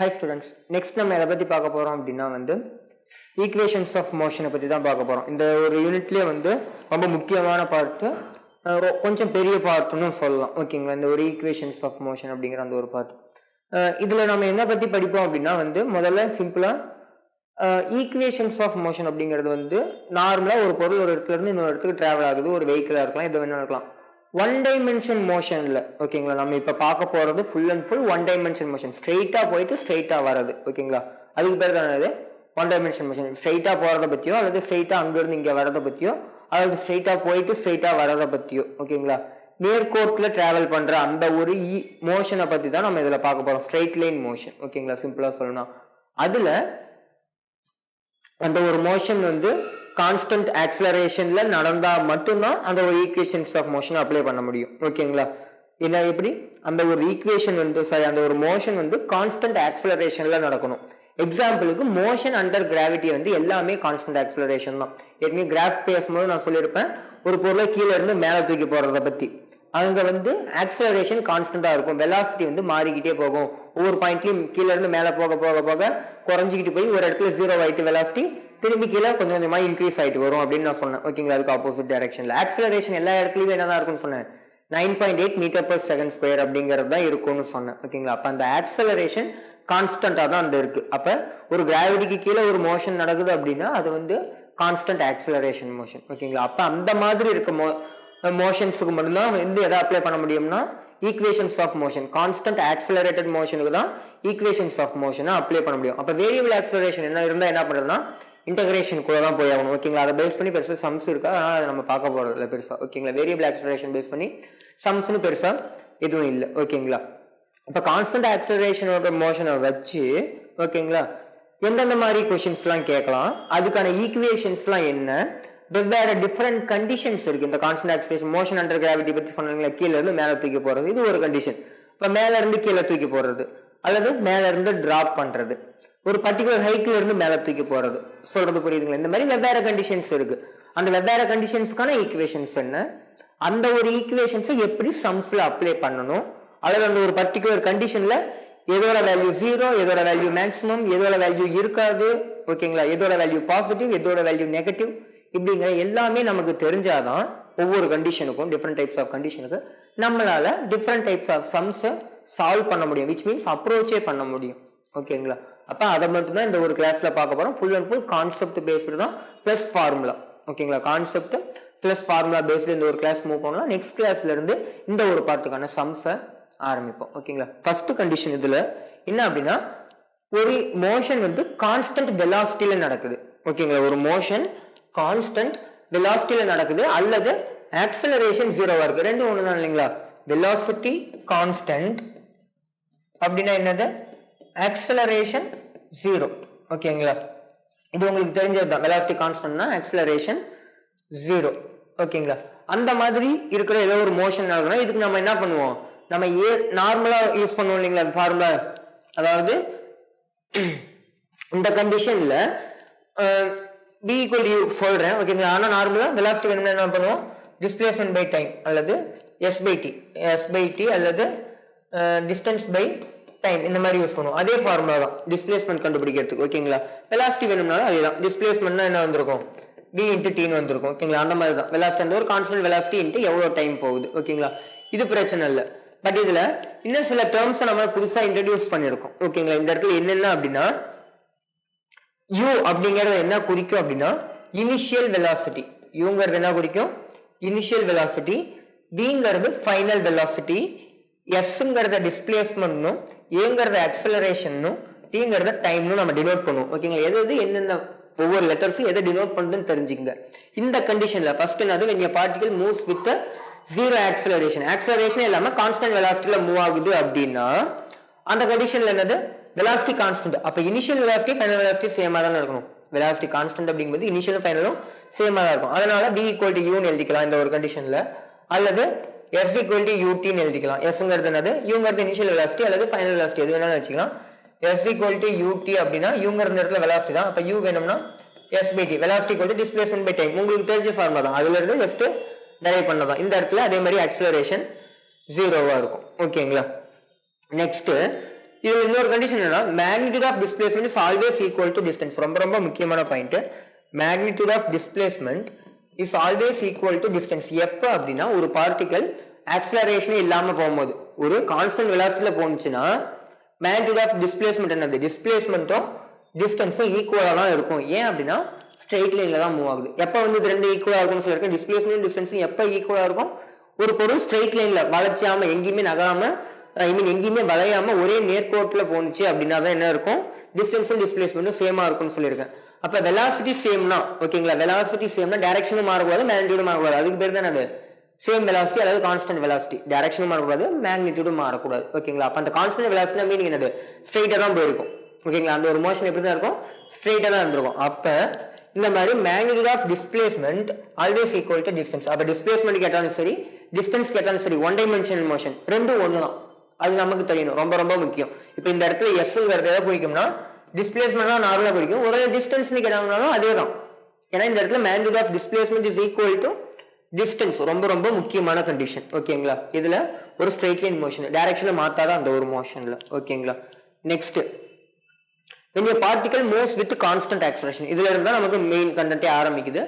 Hi students, next நம்ம எதை பத்தி பார்க்க போறோம் அப்படின்னா ஈக்குவேஷன்ஸ் ஆஃப் மோஷனை பத்தி தான் பார்க்க போறோம். இந்த ஒரு யூனிட்லயே ரொம்ப முக்கியமான பார்ட், கொஞ்சம் பெரிய பார்ட்னு சொல்லலாம். ஓகேங்களா, இந்த ஒரு ஈக்குவேஷன்ஸ் ஆஃப் மோஷன் அப்படிங்கிற அந்த ஒரு பார்ட். இதுல நம்ம என்ன பத்தி படிப்போம் அப்படின்னா முதல்ல சிம்பிளா ஈக்குவேஷன்ஸ் ஆஃப் மோஷன் அப்படிங்கிறது நார்மலா ஒரு பொருள் ஒரு இடத்துல இருந்து இன்னொரு இடத்துக்கு டிராவல் ஆகுது. ஒரு வெஹிக்கிளா இருக்கலாம், இது வேணா இருக்கலாம். ஒன் டைமென்ஷன் மோஷன்ல ஓகேங்களா, நம்ம இப்ப பார்க்க போறது full and full one dimension motion. ஸ்ட்ரெயிட்டா போயிட்டு ஸ்ட்ரெயிட்டா வர்றது. ஓகேங்களா, அதுக்கு பேர் தான் ஒன் டைமென்ஷன் மோஷன். ஸ்ட்ரெயிட்டா போறதை பத்தியோ அல்லது ஸ்ட்ரெயிட்டா அங்க இருந்து இங்க வரதை பத்தியோ அல்லது ஸ்ட்ரெயிட்டா போயிட்டு ஸ்ட்ரெயிட்டா வரதை பத்தியோ ஓகேங்களா, நேர்கோட்டில் டிராவல் பண்ற அந்த ஒரு மோஷனை பத்தி தான் நம்ம இதுல பார்க்க போறோம். Straight line motion. ஓகேங்களா, சிம்பிளா சொல்லணும். அதுல அந்த ஒரு மோஷன் கான்ஸ்டன்ட் ஆக்சலரேஷன்ல நடந்தா மட்டும்தான் அந்த ஒரு ஈக்குவேஷன்ஸ் ஆஃப் மோஷன் அப்ளை பண்ண முடியும். ஓகேங்களா, என்ன எப்படி அந்த ஒரு ஈக்குவேஷன் அந்த ஒரு மோஷன் கான்ஸ்டன்ட் ஆக்சலரேஷன்ல நடக்கணும். எக்ஸாம்பிளுக்கு மோஷன் அண்டர் கிராவிட்டி எல்லாமே கான்ஸ்டன்ட் ஆக்சலரேஷன் தான். ஏற்கனவே கிராஃப் பேசும்போது நான் சொல்லியிருப்பேன், ஒரு பொருளை கீழே இருந்து மேலே தூக்கி போறதை பத்தி. அங்க ஆக்சலரேஷன் கான்ஸ்டன்டா இருக்கும், வெலாசிட்டி மாறிக்கிட்டே போகும். ஒவ்வொரு பாயிண்ட்லயும் கீழே இருந்து மேலே போக போக போக குறைஞ்சிக்கிட்டு போய் ஒரு இடத்துல 0 ஆயிட்டு வெலாசிட்டி திரும்பி கீழே கொஞ்சம் கொஞ்சமா இன்க்ரீஸ் ஆயிட்டு வரும் அப்படின்னு நான் சொன்னேன். ஓகேங்களா, அதுக்கு ஆப்போசிட் டைரக்ஷன்ல ஆக்சலரேஷன் எல்லா இடத்துலயும் என்னதான் இருக்கும்னு சொன்னேன், 9.8 மீட்டர்/செகண்ட் அப்படிங்கிறது தான் இருக்கும்னு சொன்னேன். ஓகேங்களா, அப்ப அந்த ஆக்சலரேஷன் கான்ஸ்டன்டா தான் இருக்கு. அப்ப ஒரு கிராவிட்டிக்கு கீழே ஒரு மோஷன் நடக்குது அப்படின்னா அது கான்ஸ்டன்ட் ஆக்சலரேஷன் மோஷன். ஓகேங்களா, அப்ப அந்த மாதிரி இருக்க மோஷன்ஸுக்கு மட்டும்தான் எதை அப்ளை பண்ண முடியும்னா equations of motion. Constant accelerated மோஷனுக்கு தான் ஈக்குவேஷன்ஸ் ஆஃப் மோஷனை அப்ளை பண்ண முடியும். அப்ப வேரியபிள் ஆக்சலரேஷன் என்ன இருந்தா என்ன பண்றதுன்னா இன்டகிரேஷன் கூட தான் போய் ஆகணும். ஓகேங்களா, அதை பேஸ் பண்ணி பெருசா சம்ஸ் இருக்கா, அதனால அதை நம்ம பார்க்க போறது இல்லை பெருசா. ஓகேங்களா, வேரியபிள் ஆக்சலரேஷன் பேஸ் பண்ணி சம்ஸ்னு பெருசா எதுவும் இல்லை. ஓகேங்களா, இப்ப கான்ஸ்டன்ட் ஆக்சலரேஷனோட மோஷனை வச்சு ஓகேங்களா எந்தெந்த மாதிரி கொஸ்டின்ஸ் எல்லாம் கேட்கலாம், அதுக்கான ஈக்குவேஷன்ஸ்லாம் என்ன, வெவ்வேறு டிஃபரெண்ட் கண்டிஷன்ஸ் இருக்கு. இந்த constant acceleration motion under gravity பத்தி சொன்னீங்களா, கீழே இருந்து மேலே தூக்கி போறது இது ஒரு கண்டிஷன். இப்ப மேல இருந்து கீழே தூக்கி போடுறது அல்லது மேல இருந்து டிராப் பண்றது, ஒரு பர்டிகுலர் ஹைட்ல இருந்து மேல தூக்கி போறது, சொல்றது புரியுதுங்களா? இந்த மாதிரி வெவ்வேறு கண்டிஷன்ஸ் இருக்கு. அந்த வெவ்வேறு கண்டிஷன்ஸ்க்கான ஈக்குவேஷன்ஸ் என்ன, அந்த ஒரு ஈக்குவேஷன்ஸை எப்படி சம்ஸ்ல அப்ளை பண்ணணும், அல்லது அந்த ஒரு பர்டிகுலர் கண்டிஷன்ல எதோட வேல்யூ 0, எதோட வேல்யூ மேக்ஸிமம், எதோட வேல்யூ இருக்காது, ஓகேங்களா, எதோட வேல்யூ பாசிட்டிவ், எதோட வேல்யூ நெகட்டிவ், இப்படிங்கிற எல்லாமே நமக்கு தெரிஞ்சாதான் ஒவ்வொரு கண்டிஷனுக்கும் டிஃப்ரெண்ட் டைப்ஸ் ஆஃப் கண்டிஷனுக்கு நம்மளால டிஃப்ரெண்ட் டைப்ஸ் ஆஃப் சம்ஸை சால்வ் பண்ண முடியும், விச் மீன்ஸ் அப்ரோச்சே பண்ண முடியும். ஓகேங்களா, அப்ப அதை மட்டும் தான் இந்த ஒரு கிளாஸ்ல பார்க்க போறோம். Full and full concept based தான் பிளஸ் ஃபார்முலா. ஓகேங்களா, கான்செப்ட் பிளஸ் ஃபார்முலா பேஸ்டு இந்த ஒரு கிளாஸ் மூவ் பண்ணலாம். நெக்ஸ்ட் கிளாஸ்ல இருந்து இந்த ஒரு பார்ட்டுக்கான சம்ஸை ஆரம்பிப்போம். ஓகேங்களா, ஃபர்ஸ்ட் கண்டிஷன் இதுல என்ன அப்படின்னா ஒரு மோஷன் கான்ஸ்டன்ட் வெலாசிட்டியில நடக்குது. ஓகேங்களா, ஒரு மோஷன் கான்ஸ்டன்ட் வெலாசிட்டியில நடக்குது அல்லது ஆக்சலரேஷன் 0வா இருக்கு. ரெண்டும் ஒண்ணுதான் இல்லைங்களா, வெலாசிட்டி கான்ஸ்டன்ட் அப்படின்னா என்னது, ஆக்சலரேஷன் 0. ஓகேங்களா, இது உங்களுக்கு தெரிஞ்சதுதான், வெலாசிட்டி கான்ஸ்டன்ட்னா ஆக்சலரேஷன் 0. ஓகேங்களா, அந்த மாதிரி இருக்கிற ஏதோ ஒரு மோஷன் நடக்கணும். இதுக்கு நம்ம என்ன பண்ணுவோம், நம்ம நார்மலா யூஸ் பண்ணுவோம் இல்லைங்களா ஃபார்முலா. அதாவது இந்த கண்டிஷன்ல b equal to u சொல்றேன். ஓகேங்களா, ஆனா நார்மலா வெலாசிட்டி வேணும்னா என்ன பண்ணுவோம், டிஸ்பிளேஸ்மென்ட் பை டைம் அல்லது s by t அல்லது டிஸ்டன்ஸ் பை டைம், இந்த மாதிரி யூஸ் பண்ணுவோம். அதே ஃபார்முலா தான் டிஸ்பிளேஸ்மென்ட் கண்டுபிடிக்கிறதுக்கு. ஓகேங்களா, வெலாசிட்டி வேணும்னாலும் அதேதான், டிஸ்பிளேஸ்மென்ட்னா என்ன வந்திருக்கும், b into t வந்திருக்கும். ஓகேங்களா, அந்த மாதிரி தான் வெலாசிட்டி ஒரு கான்ஸ்டன்ட் வெலாசிட்டி இன்ட்டு எவ்வளவு டைம் போகுது. ஓகேங்களா, இது பிரச்சனை இல்லை. பட் இதுல இன்னும் சில டேர்ம்ஸ் நம்ம புதுசா இன்ட்ரடியூஸ் பண்ணிருக்கோம். ஓகேங்களா, இந்த இடத்துல என்னென்ன அப்படின்னா u அப்படிங்கறது என்ன குறிக்கும் அப்படின்னா இனிஷியல் வெலாசிட்டி. யூங்கிறது என்ன குறிக்கும், இனிஷியல் வெலாசிட்டி, bங்கிறது ஃபைனல் வெலாசிட்டி, sங்கிறத டிஸ்பிளேஸ்மென்ட்னும் ஏங்கிறத ஆக்சலரேஷன்னும் tங்கிறத டைம்னு நம்ம டினோட் பண்ணுவோம். ஓகேங்களா, எது என்னென்ன ஒவ்வொரு லெட்டர்ஸும் எதை டினோட் பண்ணுதுன்னு தெரிஞ்சுங்க. இந்த கண்டிஷன்ல ஃபர்ஸ்ட் என்னது, when a particle moves with a zero acceleration, acceleration இல்லாம கான்ஸ்டன்ட் வெலாசிட்டில மூவ் ஆகுது அப்படின்னா அந்த கண்டிஷன்ல என்னது, வெலாசிட்டி கான்ஸ்டன்ட். அப்ப இனிஷியல் வெலாசிட்டி ஃபைனல் வெலாசிட்டி சேமா தான் இருக்கணும். வெலாசிட்டி கான்ஸ்டன்ட் அப்படிங்கிறது இனிஷியலும் ஃபைனலும் சேமா தான் இருக்கும். அதனால b equal to u ன்னு எழுதிக்கலாம் இந்த ஒரு கண்டிஷன்ல, அல்லது s equal to ut ன்னு எழுதிக்கலாம். sங்கிறது என்னது, uங்கிறது இனிஷியல் வெலாசிட்டி அல்லது ஃபைனல் வெலாசிட்டி எது வேணாலும் வச்சுக்கலாம். s equal to ut அப்படின்னா uங்கிறது இடத்துல வெலாசிட்டி தான். அப்ப u வேணும்னா s by t, velocity equal to displacement by time, உங்களுக்கு தெரிஞ்ச ஃபார்முலா தான், அதுல இருந்து ஜஸ்ட் டெரைவ் பண்ணதான். இந்த இடத்துல அதே மாதிரி ஆக்சலரேஷன் 0வா இருக்கும். ஓகேங்களா, நெக்ஸ்ட் இதுல இன்னொரு கண்டிஷன் என்னன்னா magnitude of displacement is always equal to distance. ரொம்ப ரொம்ப முக்கியமான point. Magnitude of displacement is always equal to distance. எப்ப அப்படின்னா ஒரு பார்ட்டிகல் ஆக்சலரேஷனே இல்லாம போகும்போது, ஒரு கான்ஸ்டன்ட் வெலாசிட்டில போனுச்சுன்னா மேக்னிடியூட் ஆஃப் டிஸ்பிளேஸ்மெண்ட் என்னது, டிஸ்பிளேஸ்மெண்ட்டும் டிஸ்டன்ஸும் ஈக்குவலா தான் இருக்கும். ஏன் அப்படின்னா ஸ்ட்ரெயிட் லைன்ல தான் மூவ் ஆகுது. எப்ப வந்து இது ரெண்டு ஈக்குவலா இருக்கும்னு சொல்லியிருக்கேன். டிஸ்பிளேஸ்மெண்ட் டிஸ்டன்ஸும் எப்ப ஈக்குவலா இருக்கும், ஒரு பொருள் ஸ்ட்ரெயிட் லைன்ல வளைச்சாம எங்கேயுமே நகராம எங்கேயுமே வளையாம ஒரே நேர்கோட்டில் போனுச்சு அப்படின்னா தான் என்ன இருக்கும், டிஸ்டன்ஸும் டிஸ்பிளேஸ்மெண்ட்டும் சேமா இருக்கும்னு சொல்லியிருக்கேன். அப்ப வெலாசிட்டி சேம்னா ஓகேங்களா, வெலாசிட்டி சேம்னா டைரக்ஷனும் மாறக்கூடாது மேக்னிடியூடும் மாறக்கூடாது. அதுக்கு பேர் தான் அது சேம் வெலாசிட்டி, அதாவது கான்ஸ்டன்ட் வெலாசிட்டி. டைரக்ஷனும் மாறக்கூடாது மேக்னிடியூடும் மாறக்கூடாது ஓகேங்களா. அப்ப அந்த கான்ஸ்டன்ட் வெலாசிட்டி மீனிங் என்னது, ஸ்ட்ரெயிட்டா தான் போயிருக்கும் ஓகேங்களா. அந்த ஒரு மோஷன் எப்படி தான் இருக்கும், ஸ்ட்ரெயிட்டா தான் இருந்திருக்கும். அப்ப இந்த மாதிரி magnitude of displacement always equal to distance. அப்ப டிஸ்பிளேஸ்மெண்ட் கேட்டாலும் சரி டிஸ்டன்ஸ் கேட்டாலும் சரி ஒன் டைமென்ஷனல் மோஷன் ரெண்டும் ஒன்று தான். அது நமக்கு தெரியணும், ரொம்ப ரொம்ப முக்கியம். இப்போ இந்த இடத்துல எஸ்ங்கிறது எதை குறிக்கும்னா டிஸ்பிளேஸ்மெண்ட் தான் நார்மலா குறிக்கும். ஒரு டிஸ்டன்ஸ்னு கேட்டாங்கனாலும் அதே தான். ஏன்னா இந்த இடத்துல magnitude of displacement is equal to distance. ரொம்ப ரொம்ப முக்கியமான கண்டிஷன் ஓகேங்களா. இதுல ஒரு ஸ்ட்ரெயிட் லைன் மோஷன் டைரக்ஷனை மாத்தாதான் அந்த ஒரு மோஷன்ல ஓகேங்களா. Next when a particle moves with constant acceleration, இதுல இருந்தா நமக்கு மெயின் கண்டென்ட்டே ஆரம்பிக்குது.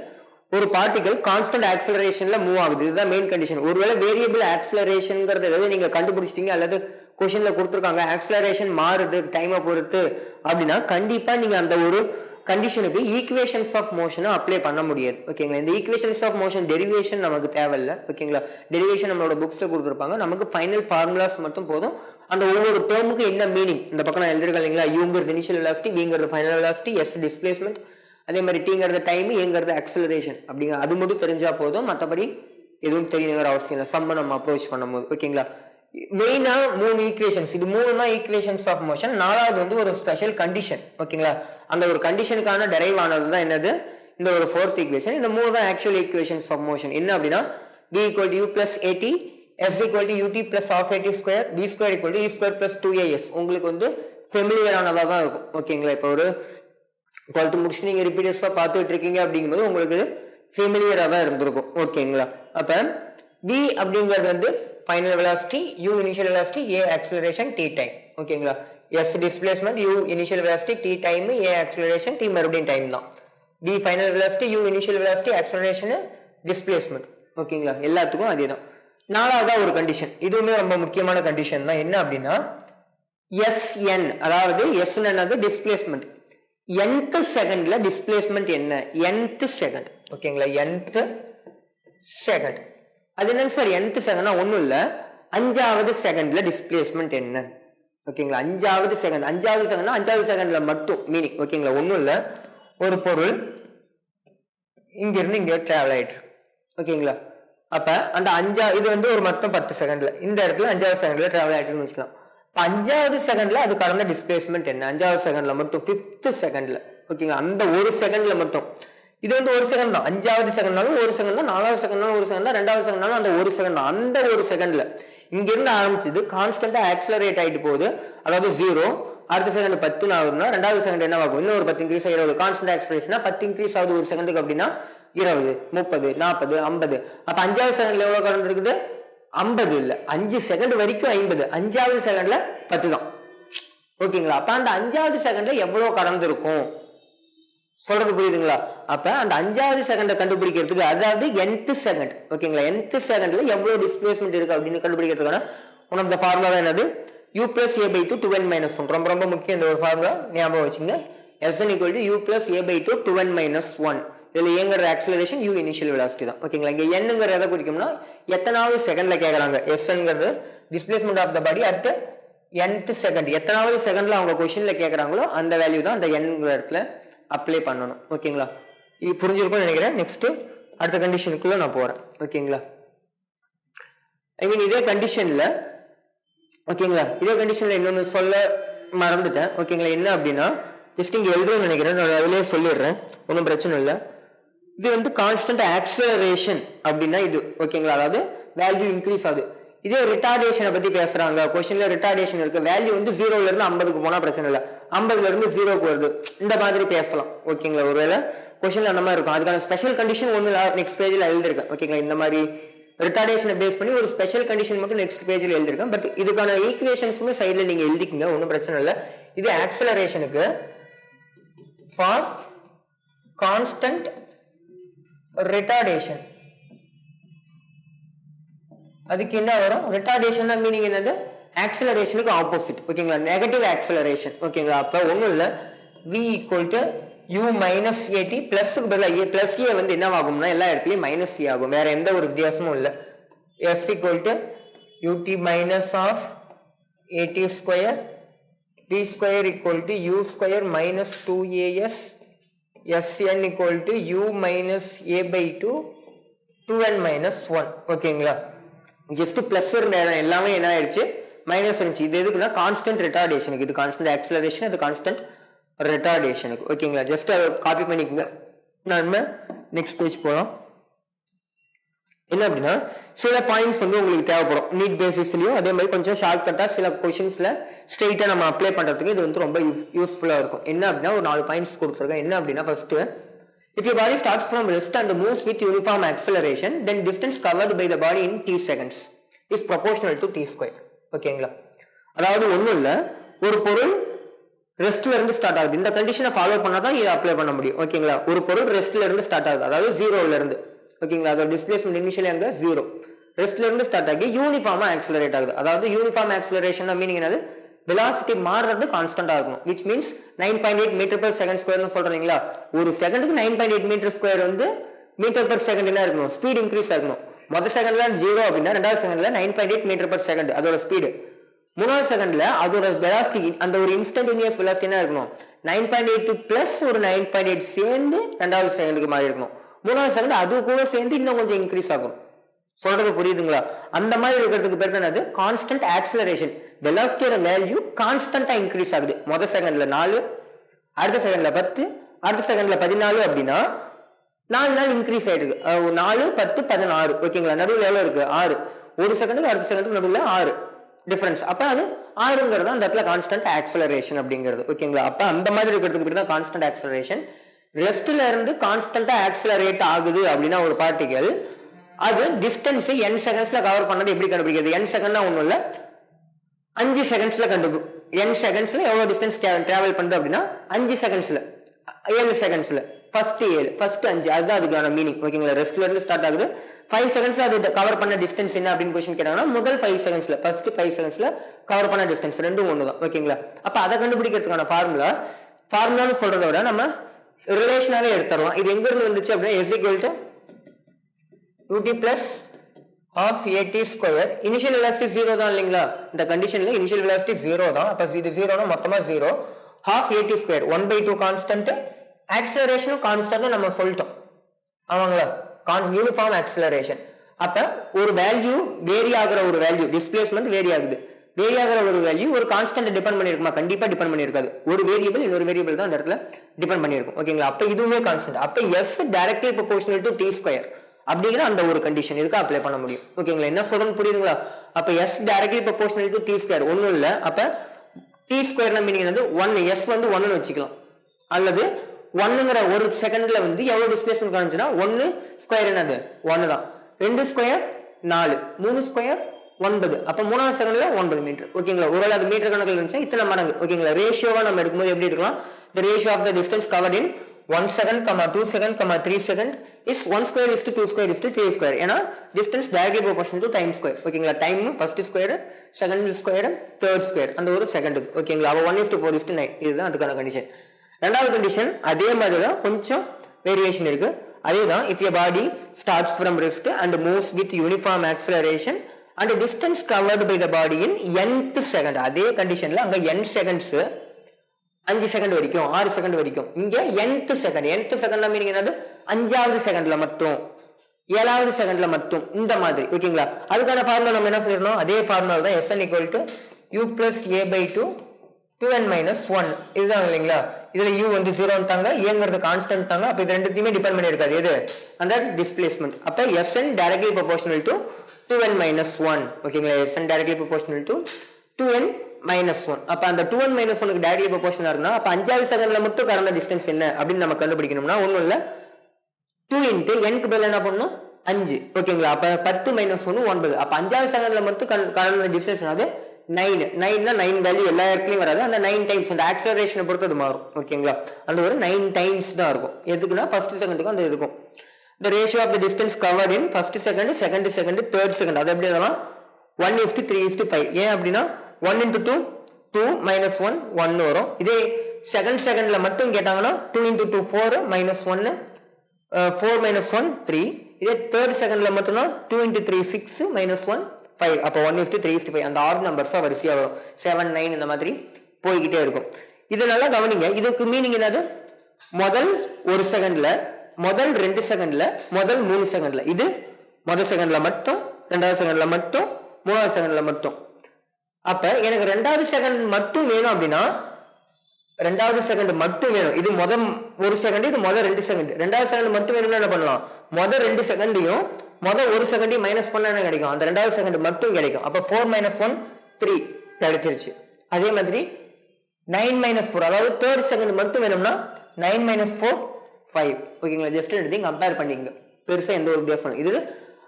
ஒரு பார்ட்டிகல் கான்ஸ்டன்ட் ஆக்சலரேஷன்ல மூவ் ஆகுது, இதுதான் மெயின் கண்டிஷன். ஒருவேளை வேரியபிள் ஆக்சலரேஷன்ங்கிறது எதாவது நீங்க கண்டுபிடிச்சிட்டீங்க அல்லது கொஸ்டின்ல கொடுத்துருக்காங்க ஆக்சலரேஷன் மாறுது டைமை பொறுத்து அப்படின்னா கண்டிப்பா நீங்க அந்த ஒரு கண்டிஷனுக்கு ஈக்குவேஷன்ஸ் ஆஃப் மோஷனை அப்ளை பண்ண முடியாது ஓகேங்களா. இந்த ஈக்குவேஷன்ஸ் ஆஃப் மோஷன் டெரிவேஷன் நமக்கு தேவையில்லை ஓகேங்களா. டெரிவேஷன் நம்மளோட புக்ஸ்ல கொடுத்துருப்பாங்க, நமக்கு ஃபைனல் ஃபார்முலாஸ் மட்டும் போதும். அந்த ஒவ்வொரு டேர்முக்கு என்ன மீனிங் இந்த பக்கம் நான் எழுதிருக்கேன் இல்லைங்களா. யூங்கிறது இனிஷியல் வெலாசிட்டி, விங்கிறது ஃபைனல் வெலாசிட்டி, எஸ் டிஸ்பிளேஸ்மெண்ட், அதே மாதிரி டீங்கிறது டைம், ஏங்கிறது ஆக்சலரேஷன் அப்படிங்கிற அது மட்டும் தெரிஞ்சா போதும். மற்றபடி எதுவும் தெரியணுங்கிற அவசியம் இல்லை சம்ம நம்ம அப்ரோச் பண்ணும்போது ஓகேங்களா. மெயினா 3 ஈக்குவேஷன்ஸ், இது 3 தான் ஈக்குவேஷன்ஸ் ஆஃப் மோஷன். 4வது வந்து ஒரு ஸ்பெஷல் கண்டிஷன் ஓகேங்களா. அந்த ஒரு கண்டிஷனுக்கான டெரைவ் ஆனது தான் என்னது, இந்த ஒரு 4th ஈக்குவேஷன். இந்த 3 தான் ஆக்சுவல் ஈக்குவேஷன்ஸ் ஆஃப் மோஷன். என்ன அப்படின்னா v = u + at, s = ut + half at square, v square = e square + 2as. உங்களுக்கு வந்து ஃபெமிலியரானதா தான் இருக்கும் ஓகேங்களா. இப்போ ஒரு 12th முடிச்சு நீங்க ரிப்பீட்டர்ஸா பார்த்துட்டு இருக்கீங்க அப்படிங்கும்போது உங்களுக்கு ஃபெமிலியரா தான் இருந்திருக்கும் ஓகேங்களா. அப்ப v அப்படிங்கிறது வந்து final velocity, u initial velocity, a acceleration, t time ஓகேங்களா. s displacement, u initial velocity, t time, a acceleration, t மறுபடியும் டைம் தான். v final velocity, u initial velocity, acceleration, displacement ஓகேங்களா. எல்லாத்துக்கும் அதே தான். 4வது ஒரு கண்டிஷன், இதுவுமே ரொம்ப முக்கியமான கண்டிஷன் தான். என்ன அப்படின்னா sn, அதாவது s என்னது டிஸ்பிளேஸ்மெண்ட். nth செகண்ட்ல டிஸ்பிளேஸ்மெண்ட் என்ன, nth செகண்ட் ஓகேங்களா. nth செகண்ட் அது என்னங்க சார், nth செகண்ட்னா ஒண்ணும் இல்ல, 5வது செகண்ட்ல டிஸ்பிளேஸ்மெண்ட் என்ன ஓகேங்களா. 5வது செகண்ட், 5வது செகண்ட்னா 5வது செகண்ட்ல மட்டும் மீனிங் ஓகேங்களா. ஒண்ணும் இல்ல, ஒரு பொருள் இங்க இருந்து இங்க டிராவல் ஆயிட்டு ஓகேங்களா. அப்ப அந்த இது வந்து ஒரு மொத்தம் 10 செகண்ட்ல, இந்த இடத்துல 5வது செகண்ட்ல டிராவல் ஆயிட்டுன்னு வச்சுக்கலாம். 5வது செகண்ட்ல அது கடந்த டிஸ்பிளேஸ்மெண்ட் என்ன, 5வது செகண்ட்ல மட்டும், 5th செகண்ட்ல ஓகேங்களா. அந்த ஒரு செகண்ட்ல மட்டும், இது வந்து ஒரு செகண்ட் தான். 5வது செகண்ட்னாலும் ஒரு செகண்ட் தான், 4வது செகண்ட்னாலும் ஒரு செகண்ட் தான், 2வது செகண்ட்னாலும் அந்த ஒரு செகண்ட் தான். அந்த ஒரு செகண்ட்ல இங்க இருந்து ஆரம்பிச்சது கான்ஸ்டன்டா ஆக்சலரேட் ஆயிட்டு போகுது, அதாவது 0. அடுத்த செகண்ட் 10 ஆகுதுன்னா 2வது செகண்ட் என்ன ஆகும், இன்னும் ஒரு 10 இன்க்ரீஸ் 20. கான்ஸ்டன்ட் ஆக்சலரேஷனா 10 இன்க்ரீஸ் ஆகுது ஒரு செகண்டுக்கு அப்படின்னா 20, 30, 40, 50. அப்ப 5வது செகண்ட்ல எவ்வளவு கடந்து இருக்குது, 50 இல்ல, 5 செகண்ட் வரைக்கும் 50. 5வது செகண்ட்ல 10 தான் ஓகேங்களா. அப்ப அந்த 5வது செகண்ட்ல எவ்வளவு கடந்து இருக்கும் சொல்றது புரியுதுங்களா. அப்ப அந்த 5வது செகண்ட கண்டுபிடிக்கிறதுக்கு, அதாவது nth செகண்ட் ஓகேங்களா, nth செகண்ட்ல எவ்வளவு டிஸ்பிளேஸ்மெண்ட் இருக்கு அப்படின்னு கண்டுபிடிக்கிறதுக்கான ஒன் ஆஃப் த ஃபார்முலா என்னது, u + a/2 2n - 1. ரொம்ப ரொம்ப முக்கியம் இந்த ஒரு ஃபார்முலா, ஞாபகம் வச்சுங்க. sn = u + a/2 2n - 1. இதுல ஏங்கிற ஆக்சலரேஷன், u இனிஷியல் வெலாசிட்டி தான் ஓகேங்களா. இங்க n எதை குறிக்கும்னா எத்தனாவது செகண்ட்ல கேக்குறாங்க. sங்கிறது displacement of the body at nth second, எத்தனாவது செகண்ட்ல அவங்க क्वेश्चनல கேக்குறாங்களோ அந்த வேல்யூ தான் அந்த n இடத்துல அப்ளை பண்ணணும் ஓகேங்களா. இது புரிஞ்சிருக்கும்னு நினைக்கிறேன். நெக்ஸ்ட் அடுத்த கண்டிஷனுக்குள்ள நான் போறேன் ஓகேங்களா. ஐ மீன் இதே கண்டிஷன்ல ஓகேங்களா, இதே கண்டிஷன்ல இன்னொன்னு சொல்ல மறந்துட்டேன் ஓகேங்களா. என்ன அப்படின்னா ஜஸ்ட் இங்க எழுதுன்னு நினைக்கிறேன், நான் அதிலேயே சொல்லிடுறேன், ஒன்றும் பிரச்சனை இல்லை. இது வந்து கான்ஸ்டன்ட் ஆக்சலரேஷன் அப்படின்னா இது ஓகேங்களா, அதாவது வேல்யூ இன்க்ரீஸ் ஆகுது. இதே ரிட்டார்டேஷனை பத்தி பேசுறாங்க, கொஸ்டின்ல ரிட்டார்டேஷன் இருக்கு, வேல்யூ வந்து 0ல இருந்து 50க்கு போனா பிரச்சனை இல்லை, 50ல இருந்து 0க்கு வருது, இந்த மாதிரி பேசலாம் ஓகேங்களா. ஒருவேளை கொஸ்டின்ல அந்த மாதிரி இருக்கும். அதுக்கான ஸ்பெஷல் கண்டிஷன் ஒன்று நெக்ஸ்ட் பேஜ்ல எழுதிருக்கேன் ஓகேங்களா. இந்த மாதிரி ரிட்டார்டேஷனை பேஸ் பண்ணி ஒரு ஸ்பெஷல் கண்டிஷன் மட்டும் நெக்ஸ்ட் பேஜில் எழுதிருக்கேன். பட் இதுக்கான ஈக்குவேஷன்ஸுமே சைடில் நீங்கள் எழுதிக்கிங்க, ஒன்றும் பிரச்சனை இல்லை. இது ஆக்சலரேஷனுக்கு ஃபார் கான்ஸ்டன்ட் ரிட்டார்டேஷன். அதுக்கு என்ன வரும்? ரிட்டார்டேஷன் மீனிங் என்னது? ஆக்சலரேஷனுக்கு ஆப்போசிட். ஓகேங்களா, நெகட்டிவ் ஆக்சலரேஷன். ஓகேங்களா, அப்போ ஒன்றும் இல்லை, v equal to u minus a t பிளஸ்க்கு பதிலாக பிளஸ் ஏ வந்து என்னவாகும்னா எல்லா இடத்துலையும் மைனஸ் சி ஆகும், வேற எந்த ஒரு வித்தியாசமும் இல்லை. s equal to ut minus half a t square d square equal to u square minus 2as sn equal to u minus a by 2 2n minus 1. ஓகேங்களா, ஜஸ்ட் பிளஸ் இருந்த இடம் எல்லாமே என்ன ஆயிடுச்சு? மைனஸ் இருந்துச்சு. இது எதுக்குன்னா கான்ஸ்டன்ட் ரிட்டார்டேஷனுக்கு. இது கான்ஸ்டன்ட் ஆக்சலரேஷன், இது கான்ஸ்டன்ட் ரிட்டார்டேஷனுக்கு. ஓகேங்களா, ஜஸ்ட் அதை காப்பி பண்ணிக்கோங்க. நம்ம நெக்ஸ்ட் பேஜ் போகலாம். என்ன அப்படின்னா சில பாயிண்ட்ஸ் வந்து உங்களுக்கு தேவைப்படும் நீட் பேசிஸ்லயும், அதே மாதிரி கொஞ்சம் ஷார்ட் கட்டா சில கொஸ்டின்ஸ்ல ஸ்ட்ரெயிட்டா நம்ம அப்ளை பண்றதுக்கு இது வந்து ரொம்ப யூஸ்ஃபுல்லா இருக்கும். என்ன அப்படின்னா ஒரு 4 பாயிண்ட்ஸ் கொடுத்துருக்கேன். என்ன அப்படின்னா first, if your body starts from rest and moves with uniform acceleration, then distance covered by the body in t seconds is proportional to t square. ஓகேங்களா, அதாவது ஒண்ணும் இல்ல, ஒரு பொருள் ரெஸ்ட்ல இருந்து ஸ்டார்ட் ஆகுது. இந்த கண்டிஷனை ஃபாலோ பண்ணாதான் இதை அப்ளை பண்ண முடியும். ஓகேங்களா, ஒரு பொருள் ரெஸ்ட்ல இருந்து ஸ்டார்ட் ஆகுது, அதாவது ஜீரோல இருந்து. ஓகேங்களா, அதோட டிஸ்பிளேஸ்மெண்ட் இனிஷியலி அங்க 0, ரெஸ்ட்ல இருந்து ஸ்டார்ட் ஆகி யூனிஃபார்மா ஆக்சலரேட் ஆகுது. அதாவது யூனிஃபார்ம் ஆக்சலரேஷன் மீனிங் என்னது? வெலாசிட்டி மாறுறது கான்ஸ்டன்டா இருக்கணும், which means 9.8 metre per second ஸ்கொயர்னு சொல்றீங்களா, ஒரு செகண்டுக்கு 9.8 மீட்டர் ஸ்கொயர் வந்து மீட்டர் per செகண்ட் என்ன இருக்கணும்? ஸ்பீட் இன்க்ரீஸ் ஆகணும். முதல் செகண்ட்ல 0 அப்படின்னா ரெண்டாவது செகண்ட்ல 9.8 மீட்டர் per செகண்ட் அதோட ஸ்பீடு. மூணாவது செகண்ட்ல அதோட வெலாசிட்டி, அந்த ஒரு இன்ஸ்டன்டேனியஸ் வெலாசிட்டி என்ன இருக்கணும்? 9.8 பிளஸ் ஒரு 9.8 சேர்ந்து ரெண்டாவது செகண்டுக்கு மாறி இருக்கணும். மூணாவது செகண்ட் அது கூட சேர்ந்து இன்னும் கொஞ்சம் இன்க்ரீஸ் ஆகும். சொல்றது புரியுதுங்களா? அந்த மாதிரி இருக்கிறதுக்கு பேர் என்னது? Constant acceleration. வெலாசிட்டியோட வேல்யூ கான்ஸ்டன்டா இன்க்ரீஸ் ஆகுது. முதல் செகண்ட்ல 4, அடுத்த செகண்ட்ல 10, அடுத்த செகண்ட்ல 14 அப்படின்னா 4 நாள் இன்க்ரீஸ் ஆயிருக்கு. 4, 10, 16. ஓகேங்களா, நடுவில் எவ்வளவு இருக்கு? 6. ஒரு செகண்டுக்கு அடுத்த செகண்டுக்கு நடுவில் 6 டிஃபரன்ஸ். அப்ப அது 6ங்கிறது அந்த இடத்துல கான்ஸ்டன்ட் ஆக்சலரேஷன் அப்படிங்கிறது. ஓகேங்களா, அப்ப அந்த மாதிரி இருக்கிறதுக்கு பேர் தான் கான்ஸ்டன்ட் ஆக்சலரேஷன். ரெஸ்ட்ல இருந்து கான்ஸ்டன்டா ஆக்சலரேட் ஆகுது அப்படின்னா ஒரு பார்ட்டிகல், அது டிஸ்டன்ஸ் n செகண்ட்ஸ்ல கவர் பண்ணது எப்படி கண்டுபிடிக்கிறது? n செகண்ட்னா ஒண்ணும் இல்ல, 5 செகண்ட்ஸ்ல n செகண்ட்ஸ்ல எவ்வளவு டிஸ்டன்ஸ் டிராவல் பண்ணுது அப்படின்னா 5 செகண்ட்ஸ்ல 7 செகண்ட்ஸ்ல ஃபர்ஸ்ட் 7 ஃபர்ஸ்ட் 5, அதுதான் அதுக்கான மீனிங். ஓகேங்களா, ரெஸ்ட்ல இருந்து ஸ்டார்ட் ஆகுது. 5 செகண்ட்ஸ்ல அது கவர் பண்ண டிஸ்டன்ஸ் என்ன அப்படின்னு கொஸ்டின் கேட்டாங்கன்னா முதல் 5 செகண்ட்ஸ்ல ஃபர்ஸ்ட் 5 செகண்ட்ஸ்ல கவர் பண்ண டிஸ்டன்ஸ் ரெண்டும் ஒண்ணுதான். ஓகேங்களா, அப்ப அதை கண்டுபிடிக்கிறதுக்கான ஃபார்முலான்னு சொல்றதை விட நம்ம ரிலேஷனாவே எடுத்துடலாம். இது எங்க இருந்து வந்துச்சு அப்படின்னா s equal to ut plus of at square. Initial velocity 0 தான் இல்லைங்களா, இந்த கண்டிஷன்ல இனிஷியல் வெலாசிட்டி 0 தான். அப்ப இது 0 னா மொத்தமா 0 half at square 1/2 constant, acceleration constant நம்ம சொல்லிட்டோம். ஆமாங்களா, யூனிஃபார்ம் ஆக்சலரேஷன். அப்ப ஒரு வேல்யூ வேரி ஆகுற ஒரு வேல்யூ, டிஸ்பிளேஸ்மென்ட் வேரி ஆகுது, வேரி ஆகுற ஒரு வேல்யூ ஒரு கான்ஸ்டன்ட் டிபெண்ட் பண்ணிருக்குமா? கண்டிப்பா டிபெண்ட் பண்ணிருக்காது. ஒரு வேரியபிள் இன்னொரு வேரியபிள் தான் அந்த இடத்துல டிபெண்ட் பண்ணிருக்கும். ஓகேங்களா, அப்ப இதுவுமே கான்ஸ்டன்ட். அப்ப s directly proportional to t square அப்படிங்கிற அந்த ஒரு கண்டிஷன் இதுக்கு அப்ளை பண்ண முடியும். ஓகேங்களா, என்ன சொல்றேன்னு புரியுதுங்களா? அப்ப s directly proportional to t square ஒண்ணும் இல்ல. அப்ப t ஸ்கொயர்னா மீனிங் என்னது? 1, s வந்து 1 ன்னு வச்சுக்கலாம். அல்லது 1ங்கற ஒரு செகண்ட்ல வந்து எவ்வளவு டிஸ்பிளேஸ்மென்ட் காமிச்சுனா 1 ஸ்கொயர் என்னது? 1 தான். 2 ஸ்கொயர் 4, 3 ஸ்கொயர் 9. அப்ப மூணாவது செகண்ட்ல 9 மீட்டர். ஓகேங்களா, ஒருவேளை அது மீட்டர் கணக்குல இருந்துச்சுன்னா இத்தனை மடங்கு. ஓகேங்களா, ரேஷியோவா நம்ம எடுக்கும்போது எப்படி இருக்கலாம்? the ratio of the distance covered in 1 second, 2 second, 3 second is 1 square is to 2 square is to 3 square. ஏன்னா distance directly proportional to time square. ஓகேங்களா, time first square, second square, third square, அந்த ஒரு செகண்டுக்கு. ஓகேங்களா, அப்ப 1:4:9 இதுதான் அதுக்கான condition. ரெண்டாவது கண்டிஷன் அதே மாதிரி தான், கொஞ்சம் வேரியேஷன் இருக்கு. அதேதான், if your body starts from rest and moves with uniform acceleration and distance covered by the body in nth second. அதே கண்டிஷன்ல அங்க n செகண்ட்ஸ் 5 செகண்ட் வரைக்கும், 6 செகண்ட் வரைக்கும். இங்க nth செகண்ட் மீனிங் என்னது? 5வது செகண்ட்ல மட்டும், 7வது செகண்ட்ல மட்டும், இந்த மாதிரி. ஓகேங்களா, அதுக்கான ஃபார்முலா நம்ம என்ன சொல்லிடணும்? அதே ஃபார்முலா தான், sn equal to u plus a by 2 2n minus 1. இதுதான் இல்லைங்களா. இதுல u வந்து 0 தாங்க, ஏங்கிறது கான்ஸ்டன்ட் தாங்க. அப்ப இது ரெண்டுத்தையுமே டிபெண்ட் பண்ணி இருக்காது. எது? அந்த டிஸ்பிளேஸ்மெண்ட். அப்ப sn directly proportional to 2n minus 1. ஓகேங்களா, sn directly proportional to 2n minus 1. அப்ப அந்த 2n minus 1க்கு directly proportional இருக்குன்னா அப்ப 5வது செகண்ட்ல மட்டும் கடந்த டிஸ்டன்ஸ் என்ன அப்படின்னு நம்ம கண்டுபிடிக்கணும்னா ஒண்ணும் இல்ல, 2 into n க்கு பதிலா என்ன பண்ணணும்? 5. ஓகேங்களா? அப்ப 10 மைனஸ் 1 9. அப்ப 5வது செகண்ட்ல மட்டும் கடந்த டிஸ்டன்ஸ் அது 9. 9னா 9 வேல்யூ எல்லா இடத்துலயும் வராது. அந்த 9 டைம்ஸ் அந்த ஆக்சலரேஷனை பொறுத்து அது மாறும். ஓகேங்களா? அந்த ஒரு 9 டைம்ஸ் தான் இருக்கும். எதுக்குன்னா ஃபர்ஸ்ட் செகண்டுக்கும் அந்த இருக்கும். The ratio of the distance covered in first second, second second, third second. அது எப்படி எழுதலாம்? 1:3:5. ஏன் அப்படின்னா 1 into 2 2 minus 1 1 வரும். இதே செகண்ட் செகண்ட்ல மட்டும் கேட்டாங்கன்னா 2 into 2 4 minus 1 4 minus 1 3. இதே தேர்ட் செகண்ட்ல மட்டும்னா 2 into 3 6 minus 1 5. அப்போ 1:3:5. அந்த ஆட் நம்பர்ஸா வரிசையா வரும். 7 9 இந்த மாதிரி போய்கிட்டே இருக்கும். இது நல்லா கவனிங்க. இதுக்கு மீனிங் என்னது? முதல் ஒரு செகண்ட்ல, முதல் 2 செகண்ட்ல, முதல் 3 செகண்ட்ல. இது முதல் செகண்ட்ல மட்டும், ரெண்டாவது செகண்ட்ல மட்டும், மூணாவது செகண்ட்ல மட்டும். அப்ப எனக்கு ரெண்டாவது செகண்ட் மட்டும் வேணும் அப்படின்னா ரெண்டாவது செகண்ட் மட்டும் வேணும். இது முதல் ஒரு செகண்ட், இது முதல் 2 செகண்ட். ரெண்டாவது செகண்ட் மட்டும் வேணும்னா என்ன பண்ணலாம்? முதல் 2 செகண்டையும் முதல் ஒரு செகண்டையும் மைனஸ் பண்ணா என்ன கிடைக்கும்? அந்த ரெண்டாவது செகண்ட் மட்டும் கிடைக்கும். அப்ப 4 minus 1 3 கிடைச்சிருச்சு. அதே மாதிரி 9 minus 4, அதாவது தேர்ட் செகண்ட் மட்டும் வேணும்னா 9 minus 4 5. ஓகேங்களா? ஜஸ்ட் எடுத்து கம்பேர் பண்ணிக்கங்க. பெருசா எந்த ஒரு வித்தியாசம். இது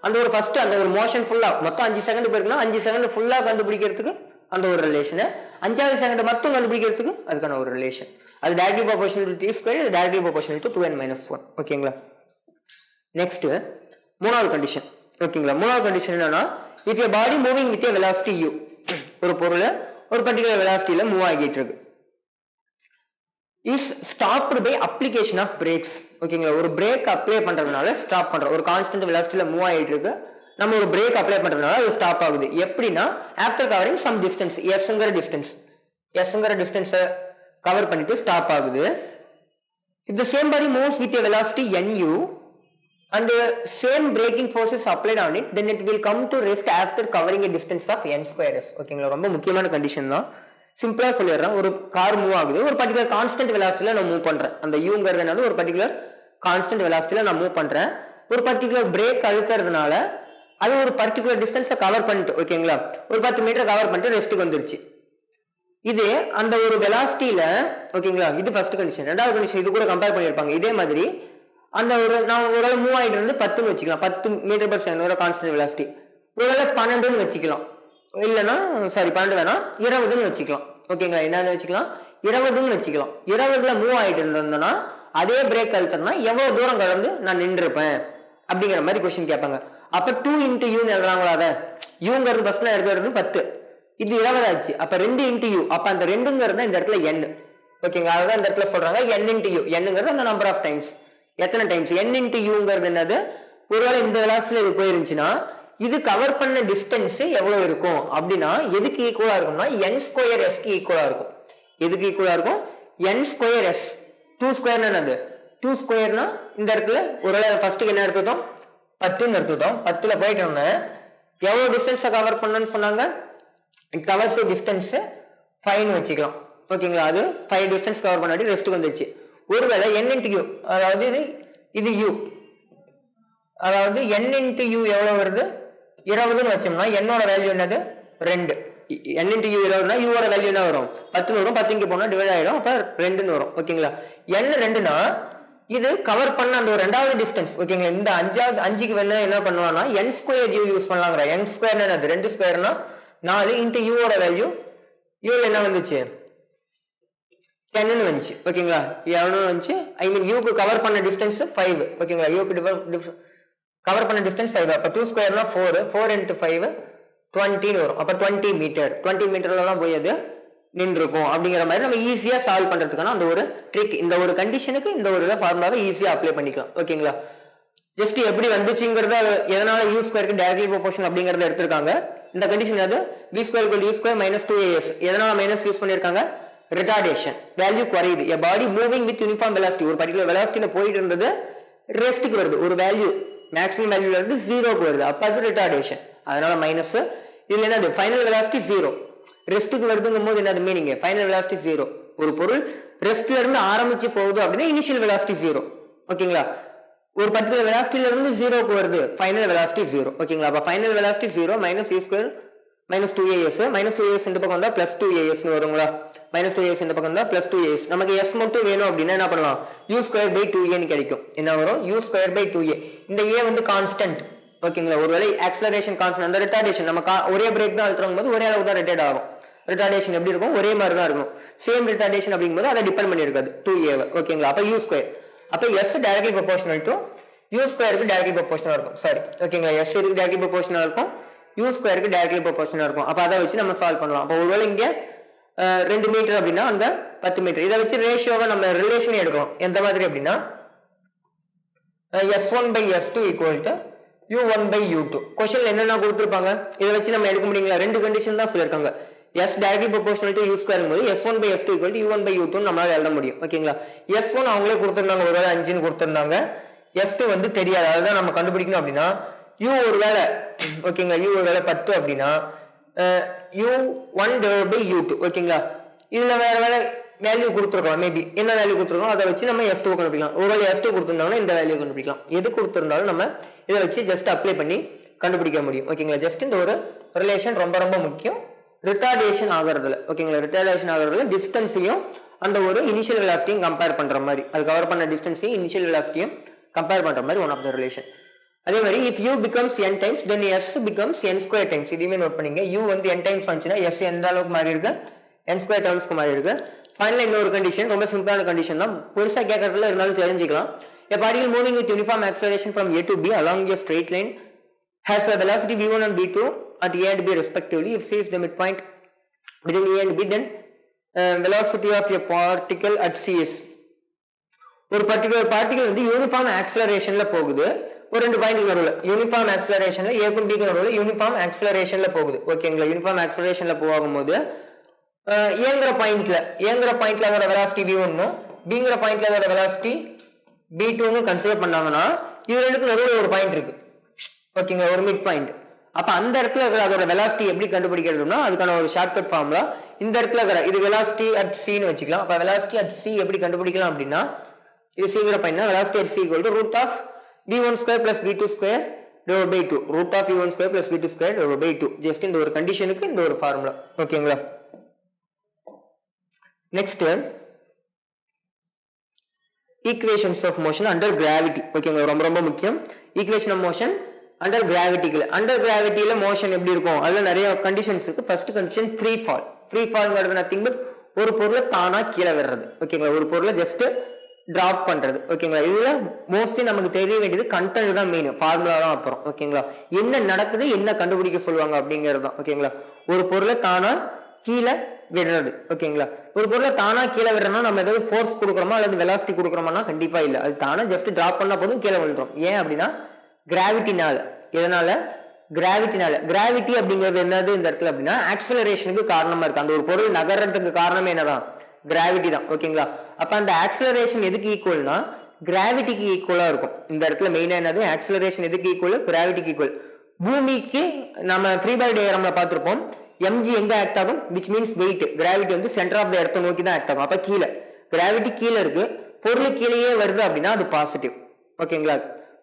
அந்த ஒரு ஃபர்ஸ்ட் அந்த ஒரு மோஷன் ஃபுல்லா மொத்தம் 5 செகண்ட் போயிருக்குன்னா 5 செகண்ட் ஃபுல்லா கண்டுபிடிக்கிறதுக்கு அந்த ஒரு ரிலேஷன், 5வது செகண்ட் மட்டும் கண்டுபிடிக்கிறதுக்கு அதுக்கான ஒரு ரிலேஷன். அது directly proportional to t square, இது directly proportional to 2n minus 1. ஓகேங்களா? நெக்ஸ்ட் மூணாவது கண்டிஷன். ஓகேங்களா? மூணாவது கண்டிஷன் என்னன்னா, if a body moving with a velocity u, ஒரு பொருள் ஒரு பர்டிகுலர் வெலாசிட்டியில மூவ் ஆகிட்டு இருக்கு, is stopped by application of brakes. ஓகேங்களா? ஒரு பிரேக் அப்ளை பண்றதுனால ஸ்டாப் பண்றோம். ஒரு கான்ஸ்டன்ட் வெலாசிட்டியில மூவ் ஆகிட்டு இருக்கு, நம்ம ஒரு பிரேக் அப்ளை பண்றதுனால அது ஸ்டாப் ஆகுது. எப்படின்னா ஆஃப்டர் கவரிங் சம் டிஸ்டன்ஸ், எஸ்ங்கிற டிஸ்டன்ஸை கவர் பண்ணிட்டு ஸ்டாப் ஆகுது. if the same body moves with a velocity nu and the same braking force is applied on it, then it will come to rest after covering a distance of n square s. ஓகேங்களா? ரொம்ப முக்கியமான condition தான். சிம்பிளா சொல்லிடுறேன். ஒரு car move ஆகுது, ஒரு particular constant வெலாசிட்டியில நான் மூவ் பண்றேன். அந்த யூங்கிறது என்னது? ஒரு பர்டிகுலர் கான்ஸ்டன்ட் வெலாசிட்டியில நான் மூவ் பண்றேன். ஒரு பர்டிகுலர் பிரேக் அழுத்துறதுனால அது ஒரு பர்டிகுலர் டிஸ்டன்ஸை கவர் பண்ணிட்டு, ஓகேங்களா, ஒரு 10 மீட்டர் கவர் பண்ணிட்டு ரெஸ்ட்டுக்கு வந்துருச்சு. இது அந்த ஒரு வெலாசிட்டியில, ஓகேங்களா, இது ஃபர்ஸ்ட் கண்டிஷன். ரெண்டாவது கண்டிஷன் இது கூட கம்பேர் பண்ணியிருப்பாங்க. இதே மாதிரி அந்த ஒரு நான் ஒரு மூவ் ஆகிட்டு இருந்து 10ன்னு வச்சுக்கலாம், 10 மீட்டர் பர் செகண்ட் ஒரு கான்ஸ்டன்ட் வெலாசிட்டி. ஒருவேளை 12ன்னு வச்சுக்கலாம், இல்லைன்னா சாரி 12 வேணா 20ன்னு வச்சுக்கலாம். ஓகேங்களா? என்னன்னு வச்சுக்கலாம்? 20ன்னு வச்சுக்கலாம். 20ல மூவ் ஆகிட்டு இருந்தோம்னா அதே பிரேக் அழுத்தம்னா எவ்வளவு தூரம் கடந்து நான் நின்றுப்பேன் அப்படிங்கிற மாதிரி கொஸ்டின் கேட்பாங்க. அப்ப 2 into u எழுதுறாங்களா? அதை யூங்கிறது ஃபர்ஸ்ட்ல இருக்கிறது 10, இது 20 ஆச்சு. அப்ப 2 into u, அப்ப அந்த 2ங்கிறது இந்த இடத்துல n. ஓகேங்களா? அதான் இந்த இடத்துல சொல்றாங்க n into u. nங்கிறது அந்த நம்பர் ஆஃப் டைம்ஸ், எத்தனை டைம்ஸ். n into uங்கிறது என்னது? ஒருவேளை இந்த வெலாசிட்டில இது போயிருந்துச்சுன்னா இது கவர் பண்ண டிஸ்டன்ஸ் எவ்வளவு இருக்கும் அப்படின்னா எதுக்கு ஈக்குவலா இருக்கும்னா n ஸ்கொயர் s க்கு ஈக்குவலா இருக்கும். எதுக்கு ஈக்குவலா இருக்கும்? n square s. 2 ஸ்கொயர்னா என்னது? 2 ஸ்கொயர்னா இந்த இடத்துல ஒருவேளை ஃபர்ஸ்ட்டுக்கு என்ன எடுத்துட்டோம்? 10ன்னு எடுத்துட்டோம். 10ல போயிட்டோம்னா எவ்வளவு டிஸ்டன்ஸை கவர் பண்ணணும்னு சொன்னாங்க? இட் கவர்ஸ் டிஸ்டன்ஸ் 5ன்னு வச்சுக்கலாம். ஓகேங்களா? அது 5 டிஸ்டன்ஸ் கவர் பண்ணாடி ரெஸ்ட்டுக்கு வந்துருச்சு. ஒருவேளை n into u, அதாவது இது u, அதாவது n into u எவ்வளவு வருது? 20ன்னு வச்சோம்னா என்னோட வேல்யூ என்னது? 2. n into u 20னா u ஓட வேல்யூ என்ன வரும்? 10ன்னு வரும். 10 இங்க போனா டிவைட் ஆயிடும், அப்ப 2ன்னு வரும். ஓகேங்களா? n 2னா இது கவர் பண்ண அந்த ஒரு ரெண்டாவது டிஸ்டன்ஸ். ஓகேங்களா? இந்த 5க்கு வேணா என்ன பண்ணுவானா n ஸ்கொயர் u யூஸ் பண்ணலாங்கிற. n ஸ்கொயர் என்னது? 2 ஸ்கொயர்னா 4 into u ஓட வேல்யூ u என்ன வந்துச்சு? 10ன்னு வந்துச்சு. ஓகேங்களா? எவ்வளவு வந்துச்சு? ஐ மீன் u க்கு கவர் பண்ண டிஸ்டன்ஸ் 5. ஓகேங்களா? u க்கு கவர் பண்ண டிஸ்டன்ஸ் 5. அப்ப 2 ஸ்கொயர்னா 4, 4 into 5 20 வரும். அப்ப 20 மீட்டர், 20 மீட்டர்ல தான் போய் அது நின்றுக்கும். அப்படிங்கிற மாதிரி நம்ம ஈஸியா சால்வ் பண்றதுக்கான அந்த ஒரு ட்ரிக், இந்த ஒரு கண்டிஷனுக்கு இந்த ஒரு ஃபார்முலாவை ஈஸியா அப்ளை பண்ணிக்கலாம். ஓகேங்களா? ஜஸ்ட் எப்படி வந்துச்சுங்கிறத, எதனால u ஸ்கொயருக்கு டைரக்ட்லி ப்ரொபோர்ஷனல் அப்படிங்கறத எடுத்திருக்காங்க. இந்த கண்டிஷன் அது v square = u square - 2as. எதனால மைனஸ் யூஸ் பண்ணிருக்காங்க? ரிட்டார்டேஷன், வேல்யூ குறையுது. a body moving with uniform velocity, ஒரு பர்టిక్యులர் வெலாசிட்டில போயிட்டு இருந்தது ரெஸ்ட்க்கு வருது, ஒரு வேல்யூ மேக்ஸிமம் வேல்யூல இருந்து 0க்கு வருது, அப்ப அது ரிட்டார்டேஷன். அதனால மைனஸ். இதுல என்னது? ஃபைனல் வெலாசிட்டி 0, ரெஸ்ட்க்கு வருதுங்கும் போது என்னது மீனிங்? Final velocity 0. ஒரு பொருள் ரெஸ்ட்ல இருந்து ஆரம்பிச்சு போகுது அப்படின்னா இனிஷியல் வெலாசிட்டி 0. ஓகேங்களா? ஒரு பர்టిక్యులர் வெலாசிட்டில இருந்து 0க்கு வருது, ஃபைனல் வெலாசிட்டி 0. ஓகேங்களா? அப்ப final velocity 0 - u square - 2as, -2as இந்த பக்கம் வந்தா +2as னு வருங்களா? -2as இந்த பக்கம் வந்தா +2as. நமக்கு s மட்டும் வேணும் அப்படின்னா என்ன பண்ணலாம்? u² / 2a னு கிடைக்கும். என்ன வரும்? u² / 2a. இந்த a வந்து கான்ஸ்டன்ட். ஓகேங்களா, ஒருவேளை ஆக்சலரேஷன் கான்ஸ்டன்ட், அந்த ரிட்டார்டேஷன் நம்ம ஒரே பிரேக் தான் அழுத்துறோம் போது ஒரே அளவு தான் ரிட்டேட் ஆகும். ரிட்டார்டேஷன் எப்படி இருக்கும், ஒரே மாதிரி தான் இருக்கும். சேம் ரிட்டார்டேஷன் அப்படிங்கும்போது அதை டிபெண்ட் பண்ணி இருக்காது 2a. ஓகேங்களா, அப்ப u ஸ்கொயர், அப்ப s directly proportional to u ஸ்கொயருக்கு டைரக்ட்லி ப்ரொபோர்ஷனலா இருக்கும். சாரி, ஓகேங்களா, s க்கு டைரக்ட்லி ப்ரொபோர்ஷனலா இருக்கும், u ஸ்கொயருக்கு டைரக்ட்லி ப்ரொபோர்ஷனலா இருக்கும். அப்ப அதை வச்சு நம்ம சால்வ் பண்ணலாம். அப்ப ஒருவேளை இங்க 2 மீட்டர் அப்படின்னா அந்த 10 மீட்டர், இதை வச்சு ரேஷியோவை நம்ம ரிலேஷன் எடுக்கலாம். எந்த மாதிரி அப்படின்னா s1 by s2 equal to u1 by u2. Question என்னென்ன கொடுத்திருப்பாங்க, இதை வச்சு நம்ம எடுக்க முடியுங்களா? ரெண்டு கண்டிஷன் தான் சொல்லிருக்காங்க. s directly proportional to u square போது s1 by s2 equal to u1 by u2 நம்மளால எழுத முடியும். ஓகேங்களா, s1 அவங்களே கொடுத்திருந்தாங்க, ஒருவேளை 5 ன்னு கொடுத்திருந்தாங்க. s2 வந்து தெரியாது, அதுதான் நம்ம கண்டுபிடிக்கணும். அப்படின்னா u ஒருவேளை ஓகேங்களா, u ஒருவேளை 10 அப்படின்னா u1 divided by u2. ஓகேங்களா, இதுல வேற வேற வேல்யூ கொடுத்துருக்கலாம், மேபி என்ன வேல்யூ கொடுத்துருக்கோம் அதை வச்சு நம்ம s2 கண்டுபிடிக்கலாம். ஒருவேளை s2 கொடுத்திருந்தாங்கன்னா இந்த வேல்யூ கண்டுபிடிக்கலாம். எது கொடுத்திருந்தாலும் நம்ம இதை வச்சு ஜஸ்ட் அப்ளை பண்ணி கண்டுபிடிக்க முடியும். ஓகேங்களா, ஜஸ்ட் இந்த ஒரு ரிலேஷன் ரொம்ப ரொம்ப முக்கியம் ரிட்டார்டேஷன் ஆகிறதுல. ஓகேங்களா, ரிட்டார்டேஷன் ஆகிறதுல டிஸ்டன்ஸையும் அந்த ஒரு இனிஷியல் வெலாசிட்டியும் கம்பேர் பண்ற மாதிரி, அது கவர் பண்ண டிஸ்டன்ஸையும் இனிஷியல் வெலாசிட்டியும் கம்பேர் பண்ற மாதிரி ஒன் ஆஃப் த ரிலேஷன். அதே மாதிரி if u becomes n times then s becomes n square times. இதையுமே நோட் பண்ணீங்க, u வந்து n times வந்துச்சுன்னா s எந்த அளவுக்கு மாறி இருக்கு, n square termsக்கு மாறி இருக்கு. ஃபைனலா இன்னொரு கண்டிஷன், ரொம்ப சிம்பிளான கண்டிஷன் தான், பெருசா கேட்கறதுல இருந்தாலும் தெரிஞ்சுக்கலாம். A particle moving with uniform acceleration from a to b along a straight line has a velocity v1 and v2 at a and b respectively. If c is the midpoint between a and b, then velocity of a particle at c is. ஒரு particular particle வந்து uniform ஆக்சலரேஷன்ல போகுது, ஒரு ரெண்டு point நடுவுல uniform ஆக்சலரேஷன்ல ஏக்கும் பிக்கு நடுவுல uniform ஆக்சலரேஷன்ல போகுது. ஓகேங்களா, யூனிஃபார்ம் ஆக்சலரேஷன்ல போகும்போது ஏங்கிற பாயிண்ட்ல அதோட வெலாசிட்டி v1 பிங்கிற பாயிண்ட்ல அதோட வெலாசிட்டி v2 கன்சிடர் பண்ணாங்கன்னா இது ரெண்டுக்கு நடுவுல ஒரு பாயிண்ட் இருக்கு. ஓகேங்களா, ஒரு மிட் பாயிண்ட். அப்ப அந்த இடத்துல அதோட வெலாசிட்டி எப்படி கண்டுபிடிக்கிறதுனா அதுக்கான ஒரு ஷார்ட்கட் ஃபார்முலா இந்த இடத்துல இது வெலாசிட்டி அட் c ன்னு வச்சுக்கலாம். அப்ப வெலாசிட்டி அட் c எப்படி கண்டுபிடிக்கலாம் அப்படின்னா இது c பாயிண்ட்னா velocity at c = root of v1 square plus v2 square divided by 2. root of v1 square plus v2 square divided by 2. Just இந்த ஒரு கண்டிஷனுக்கு இந்த ஒரு ஃபார்முலா. ஓகேங்களா, next equations of motion under gravity. ஓகேங்களா, ரொம்ப ரொம்ப முக்கியம். ஈக்குவேஷன் ஆஃப் மோஷன் அண்டர் கிராவிட்டில, அண்டர் கிராவிட்டியில மோஷன் எப்படி இருக்கும், அதுல நிறைய கண்டிஷன்ஸ் இருக்கு. First condition free fall. Free ஃபால்ங்கிறது நத்திங் பட் ஒரு பொருளை தானா கீழே விடுறது. ஓகேங்களா, ஒரு பொருளை ஜஸ்ட் டிராப் பண்றது. ஓகேங்களா, இதுல மோஸ்ட்லி நமக்கு தெரிய வேண்டியது கண்டென்ட் தான் மெயின், ஃபார்முலா தான் அப்புறம். ஓகேங்களா, என்ன நடக்குது என்ன கண்டுபிடிக்க சொல்லுவாங்க அப்படிங்கிறது தான். ஓகேங்களா, ஒரு பொருளை தானா கீழே விடுறது. ஓகேங்களா, ஒரு பொருளை தானா கீழே விடுறோம்னா நம்ம ஏதாவது ஃபோர்ஸ் கொடுக்குறோமா அல்லது வெலாசிட்டி கொடுக்குறோம்னா கண்டிப்பா இல்ல, அது தானா ஜஸ்ட் டிராப் பண்ணா போதும் கீழே விழுந்துரும். ஏன் அப்படின்னா கிராவிட்டினால. எதனால? கிராவிட்டினால. கிராவிட்டி அப்படிங்கிறது என்னது இந்த இடத்துல அப்படின்னா ஆக்சலரேஷனுக்கு காரணமா இருக்கு. அந்த ஒரு பொருள் நகர்றதுக்கு காரணமே என்னதான், கிராவிட்டி தான். ஓகேங்களா, அப்ப அந்த ஆக்சலரேஷன் எதுக்கு ஈக்குவல்னா கிராவிட்டிக்கு ஈக்குவலா இருக்கும். இந்த இடத்துல மெயினா என்னது, ஆக்சலரேஷன் எதுக்கு ஈக்குவல், கிராவிட்டிக்கு ஈக்குவல். பூமிக்கு நம்ம ஃப்ரீ பாடி டயக்ராம்ல பார்த்திருப்போம், mg எங்க ஆக்ட் ஆகும், which means weight. கிராவிட்டி வந்து சென்டர் ஆஃப் த எர்த் நோக்கி தான் ஆக்ட் ஆகும். அப்ப கீழே கிராவிட்டி கீழே இருக்கு, பொருள் கீழேயே வருது அப்படின்னா அது பாசிட்டிவ். ஓகேங்களா,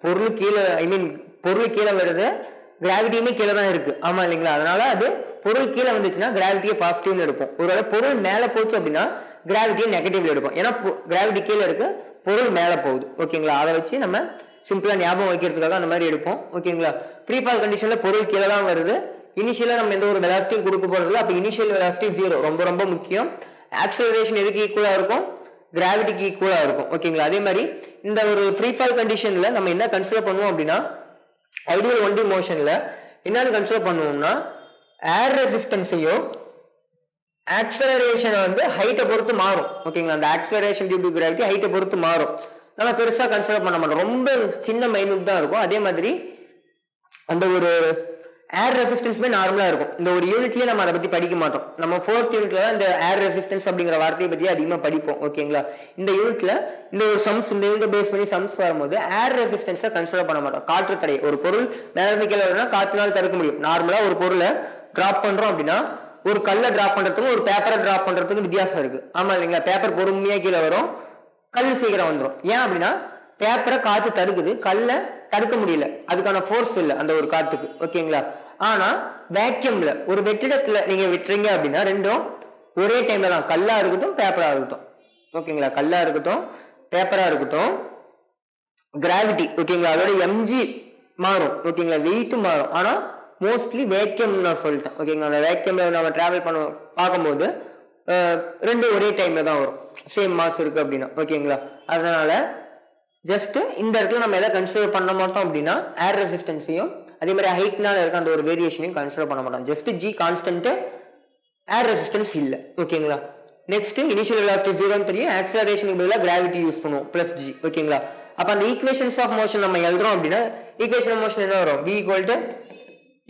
பொருள் கீழே பொருள் கீழே வருது, கிராவிட்டியுமே கீழே தான் இருக்கு. ஆமா இல்லைங்களா, அதனால அது பொருள் கீழே வந்துச்சுன்னா கிராவிட்டியை பாசிட்டிவ்னு எடுப்போம். ஒருவேளை பொருள் மேல போச்சு அப்படின்னா கிராவிட்டியை நெகட்டிவ்ல எடுப்போம். ஏன்னா கிராவிட்டி கீழே இருக்கு, பொருள் மேல போகுது. ஓகேங்களா, அதை வச்சு நம்ம சிம்பிளா ஞாபகம் வைக்கிறதுக்காக அந்த மாதிரி எடுப்போம். ஓகேங்களா, ஃப்ரீ ஃபால் கண்டிஷன்ல பொருள் கீழே தான் வருது, இனிஷியலா நம்ம எந்த ஒரு வெலாசிட்டியும் கொடுக்க போறது. அப்ப இனிஷியல் வெலாசிட்டி 0, ரொம்ப ரொம்ப முக்கியம். ஆக்சலரேஷன் எதுக்கு ஈக்குவலா இருக்கும், கிராவிட்டிக்கு ஈக்குவலா இருக்கும். ஓகேங்களா, அதே மாதிரி இந்த ஒரு ஃப்ரீ ஃபால் கண்டிஷன்ல நம்ம என்ன கன்சிடர் பண்ணுவோம் அப்படின்னா ஐடியல் 1D மோஷன்ல என்னன்னு கன்சிடர் பண்ணுவோம்னா ஏர் ரெசிஸ்டன்ஸையோ ஆக்சலரேஷன் வந்து ஹைட்டை பொறுத்து மாறும். ஓகேங்களா, அந்த ஆக்சலரேஷன் டியூ டு கிராவிட்டி ஹைட்டை பொறுத்து மாறும். நம்ம பெருசா கன்சிடர் பண்ண மாட்டோம், ரொம்ப சின்ன மைனூட் தான் இருக்கும். அதே மாதிரி அந்த ஒரு ஏர் ரெசிஸ்டன்ஸுமே நார்மலா இருக்கும். இந்த ஒரு யூனிட்லயே நம்ம அதை பத்தி படிக்க மாட்டோம். நம்ம 4th யூனிட்ல தான் இந்த ஏர் ரெசிஸ்டன்ஸ் அப்படிங்கிற வார்த்தையை பத்தி அதிகமா படிப்போம். ஓகேங்களா, இந்த யூனிட்ல இந்த ஒரு சம்ஸ் இந்த யூனிட் பேஸ் பண்ணி சம்ஸ் வரும்போது ஏர் ரெசிஸ்டன்ஸை கன்சிடர் பண்ண மாட்டோம். காற்று தடை, ஒரு பொருள் மேலமிக்கல வரும்னா காற்றினால் தடுக்க முடியும். நார்மலா ஒரு பொருளை டிராப் பண்றோம் அப்படின்னா ஒரு கல்லை டிராப் பண்றதுக்கும் ஒரு பேப்பரை டிராப் பண்றதுக்கும் வித்தியாசம் இருக்கு. ஆமா இல்லைங்களா, பேப்பர் பொறுமையா கீழே வரும், கல் சீக்கிரம் வந்துடும். ஏன் அப்படின்னா பேப்பரை காத்து தடுக்குது, கல்லை தடுக்க முடியல, அதுக்கான ஃபோர்ஸ் இல்லை அந்த ஒரு காத்துக்கு. ஓகேங்களா, ஆனா வேக்யூம்ல ஒரு வெற்றிடத்துல நீங்க விட்டுறீங்க அப்படின்னா ரெண்டும் ஒரே டைம்ல தான், கல்லா இருக்கட்டும் பேப்பரா இருக்கட்டும். ஓகேங்களா, கல்லா இருக்கட்டும் பேப்பரா இருக்கட்டும் கிராவிட்டி ஓகேங்களா, அதோட mg மாறும் ஓகேங்களா, வெயிட் மாறும். ஆனா மோஸ்ட்லி வேக்கியம் நான் சொல்லிட்டேன் ஓகேங்களா. அந்த வேக்கியம்ல நம்ம டிராவல் பண்ண பார்க்கும்போது ரெண்டு ஒரே டைம்ல தான் வரும், சேம் மாஸ் இருக்கு அப்படின்னா ஓகேங்களா. அதனால ஜஸ்ட் இந்த இடத்துல நம்ம எதை கன்சிடர் பண்ண மாட்டோம் அப்படின்னா ஏர் ரெசிஸ்டன்ஸையும் அதே மாதிரி ஹைட்னால இருக்க அந்த ஒரு வேரியேஷனையும் கன்சிடர் பண்ண மாட்டோம். ஜஸ்ட் ஜி கான்ஸ்டன்ட், ஏர் ரெசிஸ்டன்ஸ் இல்லை ஓகேங்களா. நெக்ஸ்ட் இனிஷியல் வெலாசிட்டி 0 தெரியும், ஆக்சலரேஷனுக்கு பதிலாக கிராவிட்டி யூஸ் பண்ணுவோம் பிளஸ் ஜி ஓகேங்களா. அப்ப அந்த ஈக்குவேஷன்ஸ் ஆஃப் மோஷன் நம்ம எழுதுறோம் அப்படின்னா ஈக்குவேஷன் ஆஃப் மோஷன் என்ன வரும், v equal to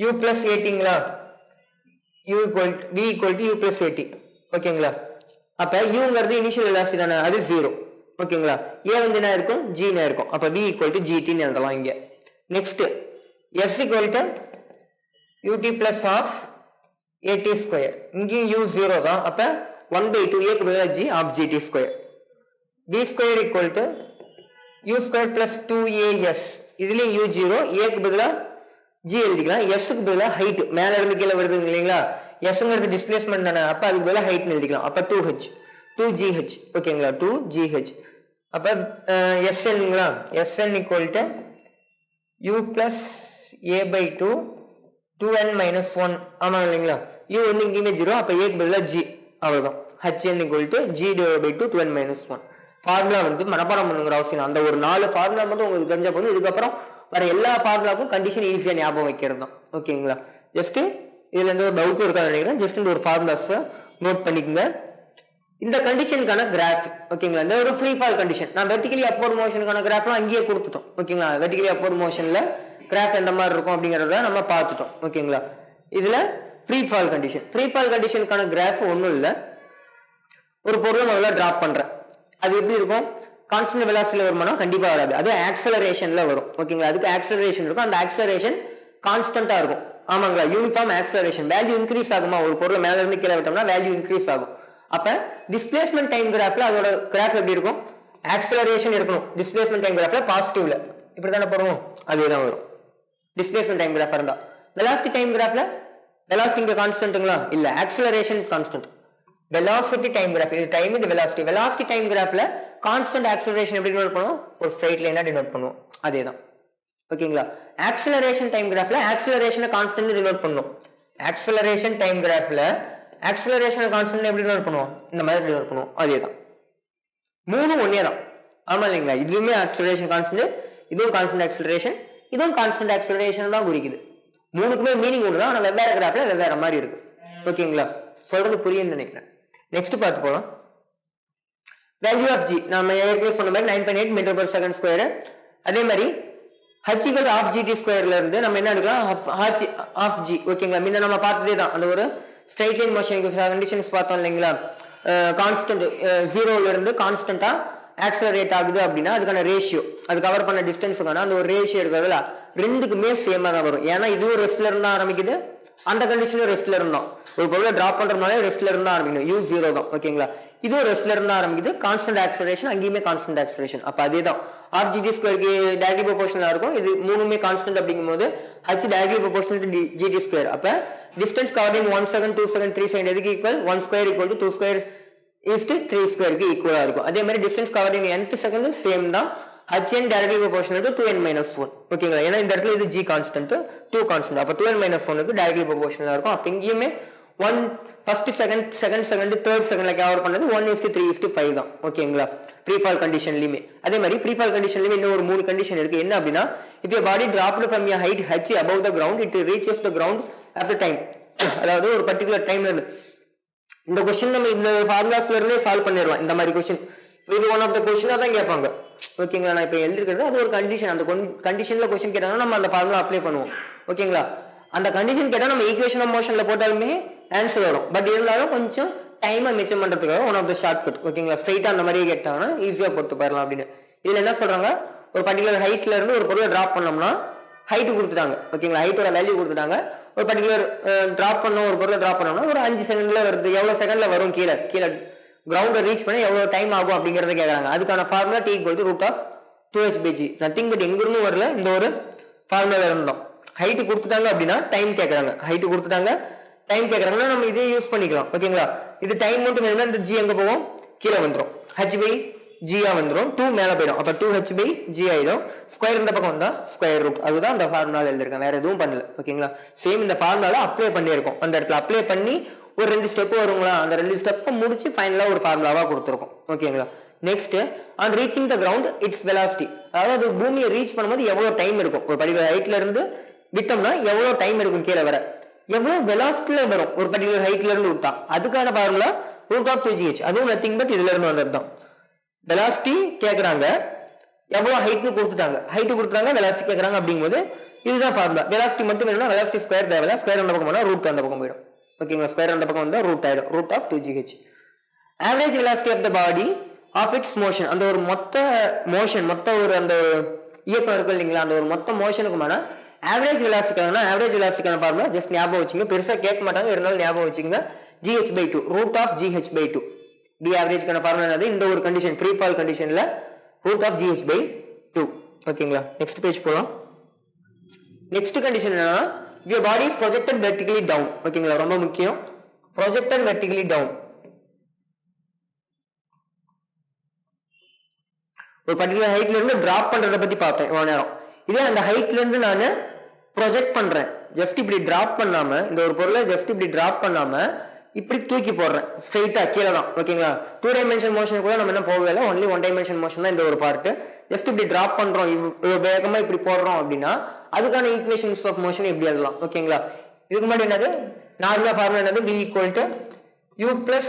u plus ஏட்டிங்களா, u equal to u plus a t ஓகேங்களா. அப்ப யூங்கிறது இனிஷியல் வெலாசிட்டி தானே, அது 0 ஓகேங்களா. ஏ வந்து என்ன இருக்கும், ஜி இருக்கும். அப்ப v ஈக்குவல் டு ஜிடின்னு எழுதலாம் இங்க. Next s equal to ut plus half at square, இங்கேயும் u 0 தான். அப்ப 1/2 a க்கு பதிலாக g half gt square. v square equal to u square plus 2as, இதுலயும் u 0, a க்கு பதிலாக g எழுதிக்கலாம். s க்கு பதிலாக ஹைட் மேல இருந்து கீழே வருது இல்லைங்களா, sங்கிறது டிஸ்பிளேஸ்மெண்ட் தானே, அப்ப அதுக்கு பதிலாக ஹைட்னு எழுதிக்கலாம். அப்ப 2gh ஓகேங்களா, 2gh. அப்ப snங்களா, sn equal to u plus a/2 2n minus 1 ஆமா இல்லைங்களா. u வந்து இங்கேயுமே 0, அப்ப a க்கு பதிலாக g அவ்வளவுதான். hn equal to g divided by 2 2n minus 1. Formula வந்து மனப்பாடம் பண்ணுங்கிற அவசியம், அந்த ஒரு 4 ஃபார்முலா மட்டும் உங்களுக்கு தெரிஞ்ச போதும். இதுக்கப்புறம் வர எல்லா ஃபார்முலாக்கும் கண்டிஷன் ஈஸியா ஞாபகம் வைக்கிறது தான் ஓகேங்களா. ஜஸ்ட் இதுல இருந்து ஒரு டவுட் இருக்காது நினைக்கிறேன், ஜஸ்ட் இந்த ஒரு ஃபார்முலாஸ் நோட் பண்ணிக்கோங்க. இந்த கண்டிஷனுக்கான கிராஃப் ஓகேங்களா, இந்த ஒரு ஃப்ரீ ஃபால் கண்டிஷன் நான் வெர்டிகலி அப்வர்ட் மோஷனுக்கான கிராஃப்லாம் அங்கேயே கொடுத்துட்டோம் ஓகேங்களா. வெர்டிகலி அப்வர்ட் மோஷன்ல கிராஃப் எந்த மாதிரி இருக்கும் அப்படிங்கறத நம்ம பார்த்துட்டோம் ஓகேங்களா. இதுல free fall condition, free fall கண்டிஷனுக்கான கிராஃப் ஒன்றும் இல்லை, ஒரு பொருளை முதல்ல டிராப் பண்றேன், அது எப்படி இருக்கும், கான்ஸ்டன்ட் வெலாசிட்டில வருமானம் கண்டிப்பா வராது, அது ஆக்சலரேஷன்ல வரும் ஓகேங்களா. அதுக்கு ஆக்சலரேஷன் இருக்கும், அந்த ஆக்சலரேஷன் கான்ஸ்டன்டா இருக்கும் ஆமாங்களா. யூனிஃபார்ம் ஆக்சலரேஷன், வேல்யூ இன்க்ரீஸ் ஆகுமா, ஒரு பொருளை மேல இருந்து கீழே விட்டோம்னா வேல்யூ இன்க்ரீஸ் ஆகும். அப்ப டிஸ்பிளேஸ்மெண்ட் டைம் கிராஃப்ல அதோட கிராஃப் எப்படி இருக்கும், ஆக்சலரேஷன் இருக்கணும். டிஸ்பிளேஸ்மெண்ட் டைம் கிராஃப்ல பாசிட்டிவ்ல இப்படிதானே போடுவோம், அதேதான் வரும் டிஸ்பிளேஸ்மெண்ட் டைம் கிராஃப் இருந்தா. வெலாசிட்டி டைம் கிராஃப்ல வெலாசிட்டி இங்க கான்ஸ்டன்ட்ங்களா இல்ல, acceleration constant. Velocity time graph, இது டைம், இது வெலாசிட்டி. வெலாசிட்டி டைம் கிராஃப்ல கான்ஸ்டன்ட் ஆக்சலரேஷன் எப்படி டினோட் பண்ணுவோம், ஒரு ஸ்ட்ரைட் லைனா டினோட் பண்ணுவோம், அதேதான் ஓகேங்களா. ஆக்சலரேஷன் டைம் கிராஃப்ல ஆக்சலரேஷனை கான்ஸ்டன்ட் டினோட் பண்ணுவோம். ஆக்சலரேஷன் டைம் கிராஃப்ல ஆக்சலரேஷன் கான்ஸ்டன்ட் எப்படி டினோட் பண்ணுவோம், இந்த மாதிரி டினோட் பண்ணுவோம், அதேதான். மூணு ஒன்னே தான் ஆமா இல்லைங்களா. இதுவுமே ஆக்சலரேஷன் கான்ஸ்டன்ட், இதுவும் கான்ஸ்டன்ட் ஆக்சலரேஷன், இதுவும் கான்ஸ்டன்ட் ஆக்சலரேஷன் தான் குறிக்குது. மூணுக்குமே மீனிங் ஒன்று தான், ஆனால் வெவ்வேறு கிராஃப்ல வெவ்வேறு மாதிரி இருக்கு ஓகேங்களா. சொல்றது புரியும்னு நினைக்கிறேன். நெக்ஸ்ட் பார்த்து போலாம். வேல்யூ ஆஃப் ஜி நம்ம ஏற்கனவே சொன்ன மாதிரி 9.8 மீட்டர் பர் செகண்ட் ஸ்கொயர். அதே மாதிரி h = half gt ஸ்கொயர்ல இருந்து நம்ம என்ன எடுக்கலாம், half g ஓகேங்களா. முன்ன நம்ம பார்த்ததே தான், அந்த ஒரு ஸ்ட்ரைட் லைன் மோஷனுக்கு கண்டிஷன்ஸ் பார்த்தோம் இல்லைங்களா. கான்ஸ்டன்ட் 0ல இருந்து கான்ஸ்டன்டா ஆக்சலரேட் ஆகுது அப்படின்னா அதுக்கான ரேஷியோ, அது கவர் பண்ண டிஸ்டன்ஸுக்கான அந்த ஒரு ரேஷியோ இருக்கிறதுல ரெண்டுக்குமே சேமா தான் வரும். ஏன்னா இதுவும் ரெஸ்ட்ல இருந்தா ஆரம்பிக்குது, அந்த கண்டிஷனும் ரெஸ்ட்ல இருந்தோம். ஒரு பொருளை டிராப் பண்றதுனால ரெஸ்ட்ல இருந்தா ஆரம்பிக்கணும், u 0 தான் ஓகேங்களா. இதுவும் ரெஸ்ட்ல இருந்தா ஆரம்பிக்குது, கான்ஸ்டன்ட் ஆக்சலரேஷன், அங்கேயுமே கான்ஸ்டன்ட் ஆக்சலரேஷன். அப்ப அதேதான் half gt ஸ்கொயருக்கு டைரக்ட்லி ப்ரொபோர்ஷனலா இருக்கும். இது மூணுமே கான்ஸ்டன்ட் அப்படிங்கும்போது h directly proportional to gt square. அப்ப distance covered in 1 second 2 second 3 second எதுக்கு equal, 1 square equal to 2 square is to 3 ஸ்கொயருக்கு ஈக்குவலா இருக்கும். அதே மாதிரி distance covered in nth second same தான், hn directly proportional to 2n - 1 ஓகேங்களா. ஏன்னா இந்த இடத்துல இது g கான்ஸ்டன்ட் 2 கான்ஸ்டன்ட், அப்ப 2n - 1க்கு டைரக்ட்லி ப்ரொபோர்ஷனலா இருக்கும். அப்ப இங்கேயுமே 1 first second second second third செகண்ட்ல கவர் பண்ணது 1:3:5 தான் ஓகேங்களா. ஃப்ரீ ஃபால் கண்டிஷன்லயுமே அதே மாதிரி ஃப்ரீ ஃபால் கண்டிஷன்லயுமே இன்னும் ஒரு 3 கண்டிஷன் இருக்கு. என்ன அப்படின்னா, if your body dropped from your height h above the ground, it reaches the ground after time. அதாவது ஒரு பர்టిక్యులர் டைம்ல இருந்து. இந்த क्वेश्चन நம்ம இந்த ஃபார்முலாஸ்ல இருந்தே சால்வ் பண்ணிடலாம். இந்த மாதிரி क्वेश्चन இது ஒன் ஆஃப் த क्वेश्चना தான் கேட்பாங்க ஓகேங்களா. நான் இப்போ எழுதிருக்கிறது அது ஒரு கண்டிஷன், அந்த கண்டிஷன்ல क्वेश्चन கேட்டாங்கன்னா நம்ம அந்த ஃபார்முலா அப்ளை பண்ணுவோம் ஓகேங்களா. அந்த கண்டிஷன் கேட்டா நம்ம ஈக்குவேஷன் ஆஃப் மோஷன்ல போட்டாலுமே ஆன்சர் வரும். பட் இருந்தாலும் கொஞ்சம் டைமை மிச்சம் பண்றதுக்காக one of the shortcut ஓகேங்களா. ஸ்ட்ரைட்டா அந்த மாதிரி கேட்டாங்கன்னா ஈஸியா போட்டு போயிடலாம் அப்படின்னு. இதுல என்ன சொல்றாங்க, ஒரு பர்டிகுலர் ஹைட்ல இருந்து ஒரு பொருளை டிராப் பண்ணோம்னா ஹைட் கொடுத்துட்டாங்க ஓகேங்களா, ஹைட்டோட வேல்யூ கொடுத்துட்டாங்க. ஒரு பர்டிகுலர் டிராப் பண்ணோம், ஒரு பொருளை டிராப் பண்ணோம்னா ஒரு 5 செகண்ட்ல வருது, எவ்வளவு செகண்ட்ல வரும் கீழே கிரவுண்டை ரீச் பண்ண எவ்வளவு டைம் ஆகும் அப்படிங்கறத கேட்கறாங்க. அதுக்கான formula t = √2h/g. Nothing but எங்கிருந்து வரல, இந்த ஒரு ஃபார்முலா இருந்தோம். ஹைட் கொடுத்துட்டாங்க அப்படின்னா டைம் கேட்கறாங்க, ஹைட் கொடுத்துட்டாங்க டைம் கேட்கறாங்கன்னா நம்ம இதே யூஸ் பண்ணிக்கலாம் ஓகேங்களா. இது டைம் மட்டும் வேணும்னா இந்த g எங்க போகும், கீழே வந்துடும், h/g g வந்துரும் 2 மேல போய்டும் அப்ப 2h by g ஆயிடும் ஸ்கொயர் இந்த பக்கம் வந்தா ஸ்கொயர் ரூட் அதுதான் அந்த ஃபார்முலால எழுதிருக்கேன் வேற எதுவும் பண்ணல ஓகேங்களா சேம் இந்த ஃபார்முலால அப்ளை பண்ணியிருக்கோம் அந்த இடத்துல அப்ளை பண்ணி ஒரு ரெண்டு ஸ்டெப் வருங்களா அந்த ரெண்டு ஸ்டெப் முடிச்சு ஃபைனலா ஒரு ஃபார்முலாவா கொடுத்திருக்கோம் ஓகேங்களா next on reaching the ground it's velocity அதாவது பூமியை ரீச் பண்ணும்போது எவ்வளவு டைம் இருக்கும் ஒரு பர்டிகுலர் ஹைட்ல இருந்து விட்டோம்னா எவ்வளவு டைம் இருக்கும் கீழே வர எவ்வளவு வெலாசிட்டில வரும் ஒரு பர்டிகுலர் ஹைட்ல இருந்து விட்டா அதுக்கான ஃபார்முலா √2gh அதுவும் நத்திங் பட் இதுல இருந்து வந்ததுதான் வெலாசிட்டி கேக்குறாங்க எவ்வளவு ஹைட்னு கொடுத்துட்டாங்க ஹைட் கொடுத்துட்டாங்க வெலாசிட்டி கேக்குறாங்க அப்படிங்கும்போது இதுதான் ஃபார்முலா வெலாசிட்டி மட்டும் வேணும்னா வெலாசிட்டி ஸ்கொயர் தேவையில்ல ஸ்கொயர் அந்த பக்கம் போனா ரூட் அந்த பக்கம் போயிடும் ஓகேங்களா ஸ்கொயர் அந்த பக்கம் வந்தா ரூட் ஆயிடும் √2gh average velocity of the body of its motion அந்த ஒரு மொத்த மோஷன் மொத்த ஒரு அந்த இயக்கம் இருக்கு இல்லைங்களா அந்த ஒரு மொத்த மோஷனுக்குமான ஆவரேஜ் வெலாசிட்டிக்கான ஃபார்முலா ஜஸ்ட் ஞாபகம் வச்சுங்க பெருசா கேட்க மாட்டாங்க இருந்தாலும் ஞாபகம் வச்சுங்க gh/2 √gh/2 டி ஆவரேஜ்க்கான ஃபார்முலா என்னது இந்த ஒரு கண்டிஷன் ஃப்ரீ ஃபால் கண்டிஷன்ல √gh/2 ஓகேங்களா நெக்ஸ்ட் பேஜ் போலாம் நெக்ஸ்ட் கண்டிஷன் என்னன்னா your body is projected vertically down ஓகேங்களா ரொம்ப முக்கியம் projected vertically down ஒரு பர்டிகுலர் ஹைட்ல இருந்து டிராப் பண்றத பத்தி பார்த்தேன் இவ்வளவு நேரம் இதே அந்த ஹைட்ல இருந்து நான் ப்ரொஜெக்ட் பண்றேன் ஜஸ்ட் இப்படி டிராப் பண்ணாம இந்த ஒரு பொருளை ஜஸ்ட் இப்படி டிராப் பண்ணாம இப்படி தூக்கி போடுறேன் ஸ்ட்ரைட்டா கீழே தான் ஓகேங்களா 2 டைமென்ஷன் மோஷன் கூட நம்ம என்ன போகவே இல்லை ஒன்லி 1 டைமென்ஷன் மோஷன் தான் இந்த ஒரு பார்ட் ஜஸ்ட் இப்படி டிராப் பண்றோம் வேகமா இப்படி போடுறோம் அப்படின்னா அதுக்கான ஈக்குவேஷன்ஸ் ஆஃப் மோஷன் எப்படி எழுதலாம் ஓகேங்களா இதுக்கு முன்னாடி என்னது நார்மலா ஃபார்முலா என்னது v = u plus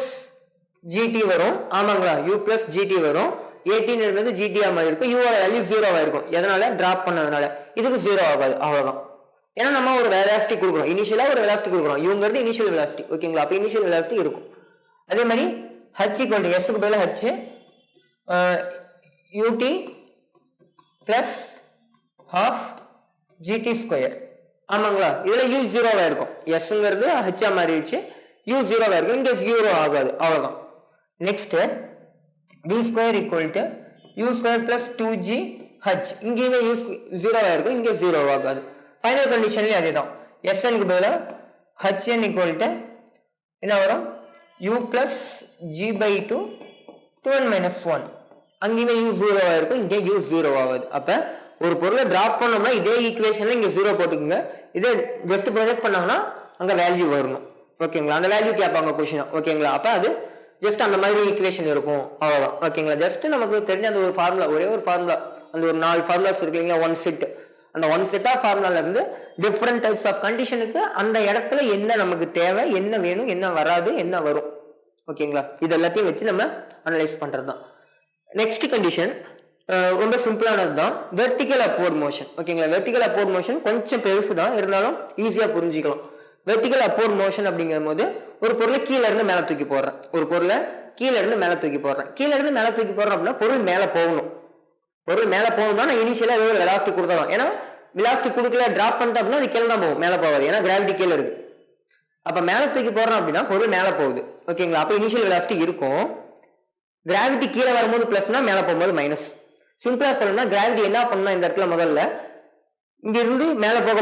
gt வரும் ஆமாங்களா u plus gt வரும் 18 என்பது gt ஆ மாதிரி இருக்கும் u ஓட வேல்யூ 0 ஆ இருக்கும் எதனால டிராப் பண்ணதுனால இதுக்கு 0 ஆகாது அவ்வளவுதான் ஏன்னா நம்ம ஒரு வெலாசிட்டி கொடுக்குறோம் இனிஷியலா ஒரு வெலாசிட்டி கொடுக்குறோம் யூங்கிறது இனிஷியல் வெலாசிட்டி ஓகேங்களா அப்ப இனிஷியல் வெலாசிட்டி இருக்கும் அதே மாதிரி h = s க்கு பதிலா h ut plus half gt² ஆமாங்களா இதுல u 0 ஆ இருக்கும் sங்கிறது h ஆ மாறிடுச்சு u 0 ஆ இருக்கும் இங்க 0 ஆகாது அவ்வளவுதான் next v² = u² plus 2gh இங்கேயுமே u 0 ஆ இருக்கும் இங்க 0 ஆகாது ஃபைனல் கண்டிஷன்லயே அதேதான் sn க்கு பதிலா hn = என்ன வரும் u plus g/2 2n - 1 அங்கேயுமே u 0 ஆ இருக்கும் இங்க u 0 ஆகாது அப்ப ஒரு பொருளை டிராப் பண்ணோம்னா இதே ஈக்குவேஷன்ல இங்க 0 போட்டுக்கோங்க இதே ஜஸ்ட் ப்ரொஜெக்ட் பண்ணாங்கன்னா அங்க வேல்யூ வரணும் ஓகேங்களா அந்த வேல்யூ கேட்பாங்க क्वेश्चन ஓகேங்களா அப்ப அது ஜஸ்ட் அந்த மாதிரி ஈக்குவேஷன் இருக்கும் அவ்வளவுதான் ஓகேங்களா ஜஸ்ட் நமக்கு தெரிஞ்ச அந்த ஒரு ஃபார்முலா ஒரே ஒரு ஃபார்முலா அந்த ஒரு 4 ஃபார்முலாஸ் இருக்கு இல்லைங்களா ஒன் செட் அந்த ஒன் செட் ஆஃப் ஃபார்முலால இருந்து டிஃபரெண்ட் டைப்ஸ் ஆஃப் கண்டிஷனுக்கு அந்த இடத்துல என்ன நமக்கு தேவை என்ன வேணும் என்ன வராது என்ன வரும் ஓகேங்களா இது எல்லாத்தையும் வச்சு நம்ம அனலைஸ் பண்றதுதான் நெக்ஸ்ட் கண்டிஷன் ரொம்ப சிம்பிளானது தான் வெர்டிகல் அப்வர்ட் மோஷன் ஓகேங்களா வெர்டிகல் அப்வர்ட் மோஷன் கொஞ்சம் பெருசு தான் இருந்தாலும் ஈஸியா புரிஞ்சுக்கலாம் வெர்டிகல் அப்வர்ட் மோஷன் அப்படிங்கும் போது ஒரு பொருளை கீழே இருந்து மேல தூக்கி போடுறேன் ஒரு பொருளை கீழே இருந்து மேல தூக்கி போடுறேன் கீழே இருந்து மேல தூக்கி போடுறேன் அப்படின்னா பொருள் மேல போகணும் பொருள் மேல போகணும்னா நான் இனிஷியலா ஏதோ ஒரு வெலாசிட்டி கொடுத்தலாம் ஏன்னா வெலாசிட்டி கொடுக்கல டிராப் பண்ணிட்டேன் அப்படின்னா அது கீழே தான் போகும் மேல போகாது ஏன்னா கிராவிட்டி கீழே இருக்கு அப்ப மேல தூக்கி போடுறோம் அப்படின்னா பொருள் மேல போகுது ஓகேங்களா அப்ப இனிஷியல் வெலாசிட்டி இருக்கும் கிராவிட்டி கீழே வரும்போது பிளஸ்னா மேல போகும்போது மைனஸ் சிம்பிளா சொல்லணும்னா கிராவிட்டி என்ன பண்ணா இந்த இடத்துல முதல்ல இங்க இருந்து மேல போக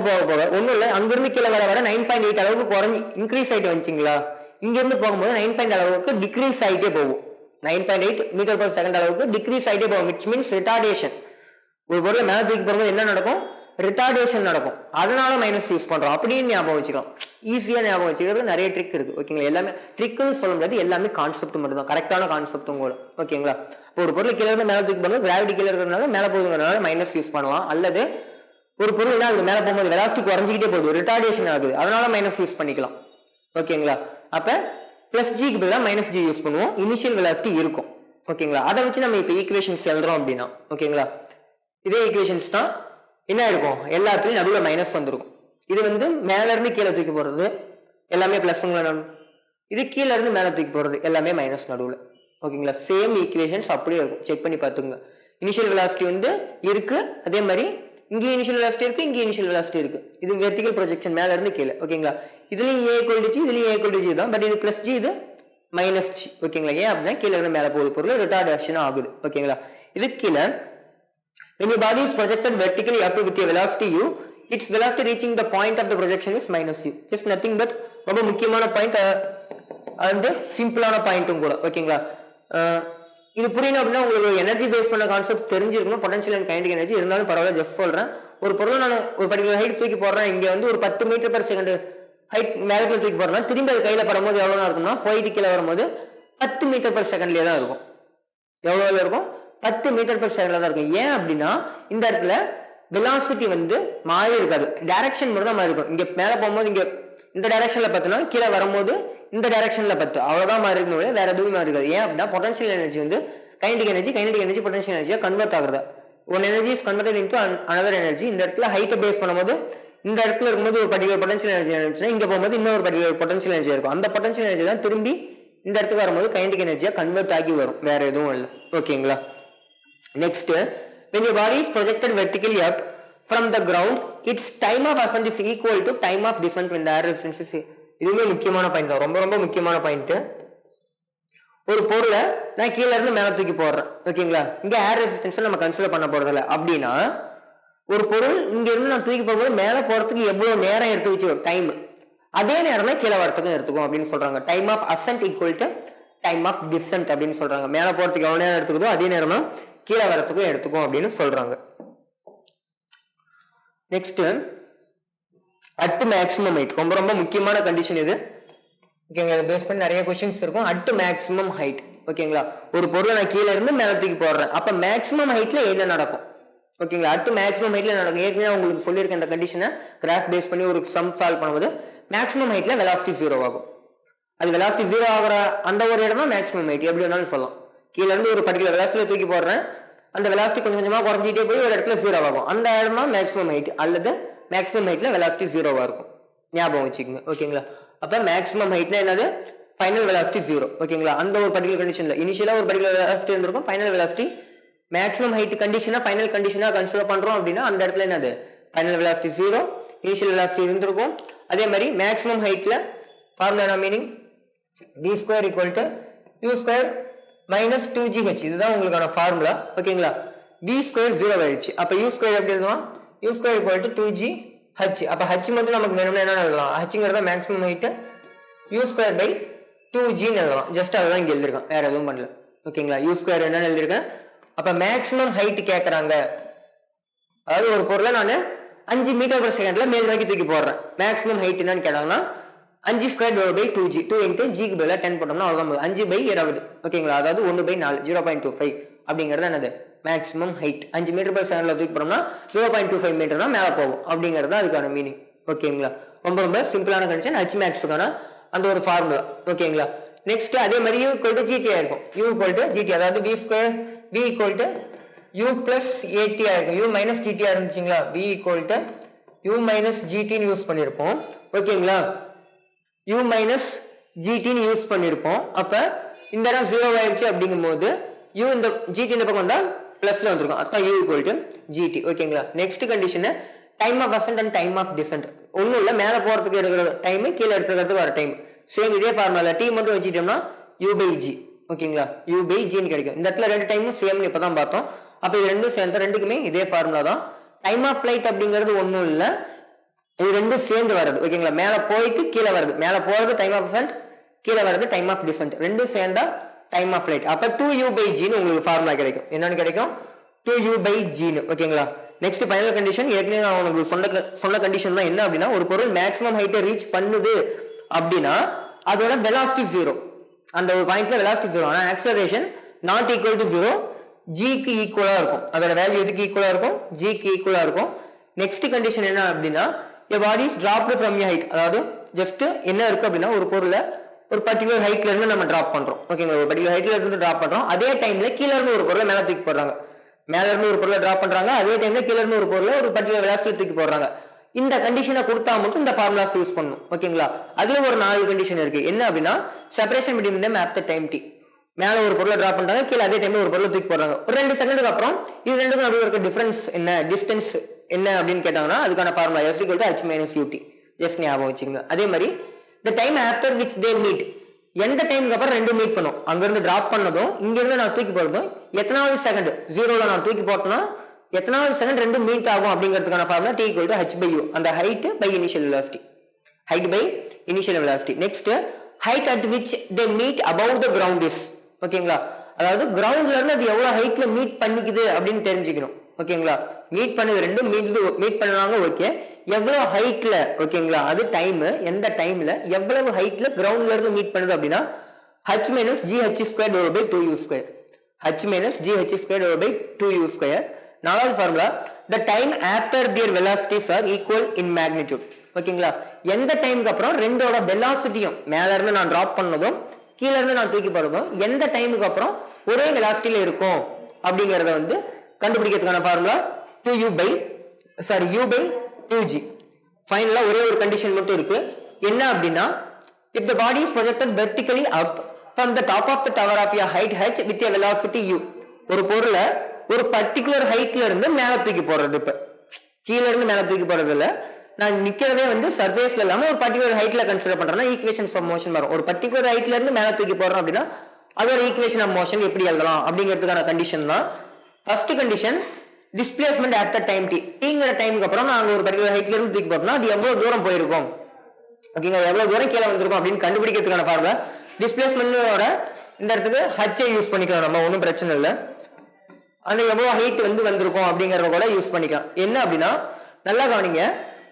ஒண்ணும் இல்ல அங்கிருந்து கீழே வர 9.8 அளவுக்கு குறைஞ்சி இன்க்ரீஸ் ஆயிட்டு வந்துச்சுங்களா இங்க இருந்து போகும்போது 9 அளவுக்கு டிக்ரீஸ் ஆயிட்டே போகும் 9.8 மீட்டர்/செகண்ட் அளவுக்கு டிக்ரீஸ் ஆயிட்டே போகும் விச் மீன்ஸ் ரிட்டார்டேஷன் ஒரு பொருளை மேல தூக்கி போகும்போது என்ன நடக்கும் ரிட்டார்டேஷன் நடக்கும் அதனால மைனஸ் யூஸ் பண்றோம் அப்படின்னு ஞாபகம் வச்சுக்கலாம் ஈஸியா ஞாபகம் வச்சுக்கிறது நிறைய ட்ரிக் இருக்கு ஓகேங்களா எல்லாமே ட்ரிக்னு சொல்ல முடியாது எல்லாமே கான்செப்ட் மட்டும் தான் கரெக்டான கான்செப்டும் கூட ஓகேங்களா ஒரு பொருள் கீழே இருந்து மேல தூக்கி போகும்போது கிராவிட்டி கீழே இருக்கிறதுனால மேல போகுதுங்கிறதுனால மைனஸ் யூஸ் பண்ணலாம் அல்லது ஒரு பொருள் என்ன ஆகுது மேல போகும்போது வெலாசிட்டி குறைஞ்சிக்கிட்டே போகுது ரிட்டார்டேஷன் ஆகுது அதனால மைனஸ் யூஸ் பண்ணிக்கலாம் ஓகேங்களா அப்ப பிளஸ் ஜிக்கு பதிலா மைனஸ் ஜி யூஸ் பண்ணுவோம் இனிஷியல் வெலாசிட்டி இருக்கும் ஓகேங்களா அதை வச்சு நம்ம இப்ப ஈக்குவேஷன்ஸ் எழுதுறோம் அப்படின்னா ஓகேங்களா இதே ஈக்குவேஷன்ஸ் தான் என்ன இருக்கும் எல்லாத்துலயும் நடுவுல மைனஸ் வந்திருக்கும் இது வந்து மேல இருந்து கீழே தூக்கி போடுறது எல்லாமே பிளஸ்ங்களா இது கீழே இருந்து மேல தூக்கி போடுறது எல்லாமே மைனஸ் நடுவுல ஓகேங்களா சேம் ஈக்குவேஷன்ஸ் அப்படியே இருக்கும் செக் பண்ணி பாத்துங்க இனிஷியல் வெலாசிட்டி வந்து இருக்கு அதே மாதிரி இங்க இனிஷியல் வெலாசிட்டி இருக்கு இங்க இனிஷியல் வெலாசிட்டி இருக்கு இது வெர்டிகல் ப்ரொஜெக்ஷன் மேல இருந்து கீழே ஓகேங்களா இதுலயும் a = g இதுலயும் a = g தான் பட் இது பிளஸ் g இது மைனஸ் g ஓகேங்களா ஏன் அப்படின்னா கீழே இருந்து மேல போகுது பொருள் ரிட்டார்டேஷன் ஆகுது ஓகேங்களா இது கீழே when your body is projected vertically upward with a velocity u its velocity reaching the point of the projection is minus u just nothing but ரொம்ப முக்கியமான பாயிண்ட் and சிம்பிளான பாயிண்ட்டும் கூட ஓகேங்களா இது புரியணும் அப்படின்னா உங்களுக்கு எனர்ஜி பேஸ் பண்ண கான்செப்ட் தெரிஞ்சிருக்கணும். பொட்டன்ஷியல் அண்ட் கைனடிக் எனர்ஜி இருந்தாலும் பரவாயில்ல, ஜஸ்ட் சொல்றேன். ஒரு பொருளை நான் ஒரு பர்டிகுலர் ஹைட் தூக்கி போடுறேன், இங்க வந்து ஒரு 10 மீட்டர் பர் செகண்ட் ஹைட் வேகத்துல தூக்கி போடுறேன், திரும்பி அது கையில படும்போது எவ்வளவு இருக்கும்னா போயிட்டு கீழே வரும்போது 10 மீட்டர் பர் செகண்ட்லயே தான் இருக்கும். எவ்வளவு இருக்கும்? 10 மீட்டர் பர் செகண்ட்ல தான் இருக்கும். ஏன் அப்படின்னா இந்த இடத்துல வெலாசிட்டி வந்து மாறி இருக்காது, டைரக்ஷன் மட்டும் தான் மாறி இருக்கும். இங்க மேல போகும்போது இங்க இந்த டைரக்ஷன்ல 10னா கீழே வரும்போது இந்த டைரக்ஷன்ல 10, அவ்வளவுதான் மாறி இருக்கும், வேற எதுவும் மாறி இருக்காது. ஏன் அப்படின்னா பொட்டன்ஷியல் எனர்ஜி வந்து கைனடிக் எனர்ஜி பொட்டன்ஷியல் எனர்ஜியா கன்வெர்ட் ஆகுறது. One energy is converted into another energy. இந்த இடத்துல ஹைட்டை பேஸ் பண்ணும்போது இந்த இடத்துல இருக்கும்போது ஒரு பர்டிகுலர் பொட்டன்ஷியல் எனர்ஜி இருந்துச்சுன்னா இங்க போகும்போது இன்னொரு பர்டிகுலர் பொட்டன்ஷியல் எனர்ஜி இருக்கும். அந்த பொட்டன்ஷியல் எனர்ஜி தான் திரும்பி இந்த இடத்துக்கு வரும்போது கைனடிக் எனர்ஜியா கன்வெர்ட் ஆகி வரும், வேற எதுவும் இல்லை. ஓகேங்களா? Next, when your body is projected vertically up from the ground, its time of ascent is equal to time of descent when the air resistance is. இதுவுமே முக்கியமான பாயிண்ட் தான், ரொம்ப ரொம்ப முக்கியமான பாயிண்ட். ஒரு பொருளை நான் கீழே இருந்து மேல தூக்கி போடுறேன், ஓகேங்களா? இங்க ஏர் ரெசிஸ்டன்ஸ் நம்ம கன்சிடர் பண்ண போறது இல்லை. அப்படின்னா ஒரு பொருள் இங்க இருந்து நான் தூக்கி போகும்போது மேல போறதுக்கு எவ்வளவு நேரம் எடுத்துக்கிச்சு டைம், அதே நேரம் தான் கீழே வரத்துக்கும் எடுத்துக்கும் அப்படின்னு சொல்றாங்க. Time of ascent equal to time of descent அப்படின்னு சொல்றாங்க. மேல போறதுக்கு எவ்வளவு நேரம் எடுத்துக்குதோ அதே நேரம் தான் கீழே வரத்துக்கும் எடுத்துக்கும் அப்படின்னு சொல்றாங்க. நெக்ஸ்ட், அட் மேக்ஸிமம் ஹைட், ரொம்ப ரொம்ப முக்கியமான கண்டிஷன் இது. ஓகேங்களா? இதை பேஸ் பண்ணி நிறைய கொஸ்டின்ஸ் இருக்கும். அட் மேக்ஸிமம் ஹைட், ஓகேங்களா? ஒரு பொருளை நான் கீழே இருந்து மேல தூக்கி போடுறேன், அப்ப மேக்ஸிமம் ஹைட்ல என்ன நடக்கும்? ஓகேங்களா? அட் மேக்ஸிமம் ஹைட்ல நடக்கும். ஏற்கனவே உங்களுக்கு சொல்லியிருக்க இந்த கண்டிஷனை கிராஃப் பேஸ் பண்ணி ஒரு சம் சால்வ் பண்ணும்போது மேக்ஸிமம் ஹைட்ல வெலாசிட்டி 0 ஆகும். அது வெலாசிட்டி 0 ஆகிற அந்த ஒரு இடமா மேக்ஸிமம் ஹைட், எப்படி வேணாலும் சொல்லலாம். கீழே இருந்து ஒரு பர்டிகுலர் வெலாசிட்டியில தூக்கி போடுறேன், அந்த வெலாசிட்டி கொஞ்சம் கொஞ்சமா குறைஞ்சிட்டே போய் ஒரு இடத்துல 0 ஆகும், அந்த இடமா மேக்ஸிமம் ஹைட், அல்லது மேக்ஸிமம் ஹைட்ல வெலாசிட்டி 0 இருக்கும். ஞாபகம் வச்சுக்கோங்க. ஓகேங்களா? அப்ப மேக்ஸிமம் ஹைட்னா என்னது? Final velocity 0. ஓகேங்களா? அந்த ஒரு பர்டிகுலர் கண்டிஷன்ல இனிஷியலா ஒரு பர்டிகுலர் வெலாசிட்டி இருந்திருக்கும், ஃபைனல் வெலாசிட்டி மேக்ஸிமம் ஹைட் கண்டிஷனா ஃபைனல் கண்டிஷனா கன்சிடர் பண்றோம் அப்படின்னா அந்த இடத்துல என்னது? ஃபைனல் வெலாசிட்டி 0, இனிஷியல் வெலாசிட்டி இருந்திருக்கும். அதே மாதிரி மேக்ஸிமம் ஹைட்ல ஃபார்முலா என்ன meaning? v square equal to u square minus 2gh, இதுதான் உங்களுக்கான ஃபார்முலா. ஓகேங்களா? v ஸ்கொயர் 0 ஆயிடுச்சு, அப்ப u ஸ்கொயர் எப்படி எழுதலாம்? u square equal to 2gh. அப்ப h மட்டும் நமக்கு வேணும்னா என்ன எழுதலாம்? hங்கிறத maximum height u square by 2g எழுதலாம். ஜஸ்ட் அதுதான் இங்க எழுதிருக்கேன், வேற எதுவும் பண்ணல. ஓகேங்களா? u ஸ்கொயர் என்னன்னு எழுதிருக்கேன். அப்ப மேக்ஸிமம் ஹைட் கேட்கறாங்க, அதாவது ஒரு பொருளை நான் 5 மீட்டர் பர் செகண்ட்ல மேல் நோக்கி தூக்கி போடுறேன், மேக்ஸிமம் ஹைட் என்னன்னு கேட்டாங்கன்னா 5 ஸ்கொயர் பை 2g, 2 இன்ட்டு ஜிக்கு பதிலா 10 போட்டோம்னா அவ்வளவுதான், 5 பை 20. ஓகேங்களா? அதாவது 1/4, 0.25 அப்படிங்கிறது என்னது? Maximum height. 5 மீட்டர் பர் செகண்ட்ல தூக்கி போட்டோம்னா 0.25 மீட்டர் தான் மேல போகும், அப்படிங்கிறது அதுக்கான மீனிங். ஓகேங்களா? ரொம்ப ரொம்ப சிம்பிளான கண்டிஷன், h மேக்ஸுக்கான அந்த ஒரு ஃபார்முலா. ஓகேங்களா? நெக்ஸ்ட் அதே மாதிரி u ஈக்குவல் டு gt ஆயிருக்கும். u ஈக்குவல் டு gt, அதாவது v square v equal to u plus at ஆயிருக்கும். u minus gt இருந்துச்சுங்களா? v equal to u minus gt use பண்ணிருப்போம். ஓகேங்களா? u மைனஸ் gt யூஸ் பண்ணிருப்போம். அப்ப இந்த இடம் 0 ஆயிடுச்சு அப்படிங்கும்போது u இந்த gt இந்த பக்கம் வந்தா பிளஸ்ல வந்திருக்கும், அதான் u ஈக்குவல் டு gt. ஓகேங்களா? Next condition time of ascent and time of descent. ஒன்னும் இல்ல, மேல போறதுக்கு இருக்கிற டைம் கீழே எடுத்துக்கிறது வர டைம் சேம், இதே ஃபார்முலா t மட்டும் வச்சுட்டோம்னா u பை g. ஓகேங்களா? u பை g கிடைக்கும். இந்த இடத்துல ரெண்டு டைமும் சேம் இப்பதான் பார்த்தோம். அப்ப இது ரெண்டும் சேர்ந்து ரெண்டுக்குமே இதே ஃபார்முலா தான். டைம் ஆஃப் ஃபிளைட் அப்படிங்கிறது ஒன்னும் இல்ல, இது ரெண்டும் சேர்ந்து வருது. ஓகேங்களா? மேல போயிட்டு கீழே வருது, மேல போறது டைம் ஆஃப் அசென்ட், கீழே வருது டைம் ஆஃப் டிசென்ட், ரெண்டும் சேர்ந்தா டைம் ஆஃப் ஃபிளைட். அப்ப 2u பை g உங்களுக்கு ஃபார்முலா கிடைக்கும். என்னன்னு கிடைக்கும்? 2u by g. ஓகேங்களா? நெக்ஸ்ட் ஃபைனல் கண்டிஷன், ஏற்கனவே நான் உங்களுக்கு சொன்ன கண்டிஷன் தான். என்ன அப்படின்னா ஒரு பொருள் மேக்ஸிமம் ஹைட்டை ரீச் பண்ணுது அப்படின்னா அதோட வெலாசிட்டி 0, அந்த ஒரு பாயிண்ட்ல வெலாசிட்டி 0, ஆனா acceleration not equal to 0, g க்கு ஈக்குவலா இருக்கும். அதோட வேல்யூ எதுக்கு ஈக்குவலா இருக்கும்? g க்கு ஈக்குவலா இருக்கும். நெக்ஸ்ட் கண்டிஷன் என்ன அப்படின்னா a body is dropped from a height, அதாவது ஜஸ்ட் என்ன இருக்கு அப்படின்னா ஒரு பொருளை ஒரு பர்டிகுலர் ஹைட்ல இருந்து நம்ம டிராப் பண்றோம். ஓகேங்களா? ஒரு பர்டிகுலர் ஹைட்ல இருந்து டிராப் பண்றோம், அதே டைம்ல கீழ இருந்து ஒரு பொருளை மேல தூக்கி போடுறாங்க, மேல இருந்து ஒரு பொருளை டிராப் பண்றாங்க, அதே டைம்ல கீழ இருந்து ஒரு பொருளை ஒரு பர்டிகுலர் வெலாசிட்டில தூக்கி போடுறாங்க. இந்த கண்டிஷனை கொடுத்தா மட்டும் இந்த ஃபார்முலாஸ் யூஸ் பண்ணணும். ஓகேங்களா? அதுல ஒரு 4 கண்டிஷன் இருக்கு. என்ன அப்படின்னா separation between them after time t, மேல ஒரு பொருளை டிராப் பண்றாங்க, கீழே அதே டைம்ல ஒரு பொருளை தூக்கி போடுறாங்க. ஒரு 2 செகண்டுக்கு அப்புறம் இது ரெண்டுக்கும் நடுவுல இருக்க டிஃபரன்ஸ் என்ன, டிஸ்டன்ஸ் என்ன அப்படின்னு கேட்டாங்கன்னா அதுக்கான formula s = h - ut. Just ஞாபகம் வச்சுக்கோங்க. அதே மாதிரி the time after which they meet, எந்த டைமுக்கு அப்புறம் ரெண்டு மீட் பண்ணும், அங்க இருந்து டிராப் பண்ணதும் இங்க இருந்து நான் தூக்கி போடுறதும் எத்தனாவது செகண்ட் 0ல நான் தூக்கி போட்டேன்னா எத்தனாவது செகண்ட் ரெண்டு மீட் ஆகும் அப்படிங்கிறதுக்கான ஃபார்முலா t = h / u, அந்த height by initial velocity, height by initial velocity. Next height at which they meet above the ground is. ஓகேங்களா? அதாவது கிரவுண்ட்ல இருந்து அது எவ்வளவு ஹைட்ல மீட் பண்ணிக்குது அப்படின்னு தெரிஞ்சுக்கணும். ஓகேங்களா, மீட் பண்ணது ரெண்டும் மீட் பண்ணுவாங்க. ஓகே, எவ்வளவு ஹைட்ல, ஓகேங்களா, அது டைம், எந்த டைம்ல எவ்வளவு ஹைட்ல கிரவுண்ட்ல இருந்து மீட் பண்ணுது அப்படின்னா h minus gh squared over by 2u square. h minus gh squared over by 2u square. நாலாவது formula, the time after their velocities are equal in magnitude. ஓகேங்களா, எந்த டைமுக்கு அப்புறம் ரெண்டோட வெலாசிட்டியும் மேல இருந்து நான் டிராப் பண்ணதும் கீழ இருந்து நான் தூக்கி போறதும் எந்த டைமுக்கு அப்புறம் ஒரே வெலாசிட்டியில இருக்கும் அப்படிங்கறத வந்து கண்டுபிடிக்கிறதுக்கான ஃபார்முலா u by 2g. ஃபைனலா ஒரே ஒரு கண்டிஷன் மட்டும் இருக்கு. என்ன அப்படின்னா, if the body is projected vertically up from the top of the tower of a height h with a velocity u. ஒரு பொருளை ஒரு பர்டிகுலர் ஹைட்ல இருந்து மேல தூக்கி போடுறது. இப்ப கீழ இருந்து மேல தூக்கி போடுறது இல்ல, நான் நிக்கிறதே வந்து சர்ஃபேஸ்ல இல்லாம ஒரு பர்டிகுலர் ஹைட்ல கன்சிடர் பண்றேன்னா ஈக்குவேஷன்ஸ் ஆஃப் மோஷன் வரும். ஒரு பர்டிகுலர் ஹைட்ல இருந்து மேல தூக்கி போடுறோம் அப்படின்னா அதோட ஈக்குவேஷன் ஆஃப் மோஷன் எப்படி எழுதலாம் அப்படிங்கிறதுக்கான கண்டிஷன் தான். First condition, displacement after time t. tங்கிற டைமுக்கு அப்புறம் நாங்க ஒரு பர்டிகுலர் ஹைட்ல இருந்து தூக்கி போறோம்னா அது எவ்வளவு தூரம் போயிருக்கும், ஓகேங்களா, எவ்வளவு தூரம் கீழே வந்திருக்கும் அப்படின்னு கண்டுபிடிக்கிறதுக்கான ஃபார்முலா டிஸ்பிளேஸ்மெண்டோட இந்த இடத்துக்கு h யூஸ் பண்ணிக்கலாம். நம்ம ஒன்றும் பிரச்சனை இல்லை. அந்த எவ்வளவு ஹைட் வந்து வந்திருக்கும் அப்படிங்கறத கூட யூஸ் பண்ணிக்கலாம். என்ன அப்படின்னா, நல்லா கவனிங்க,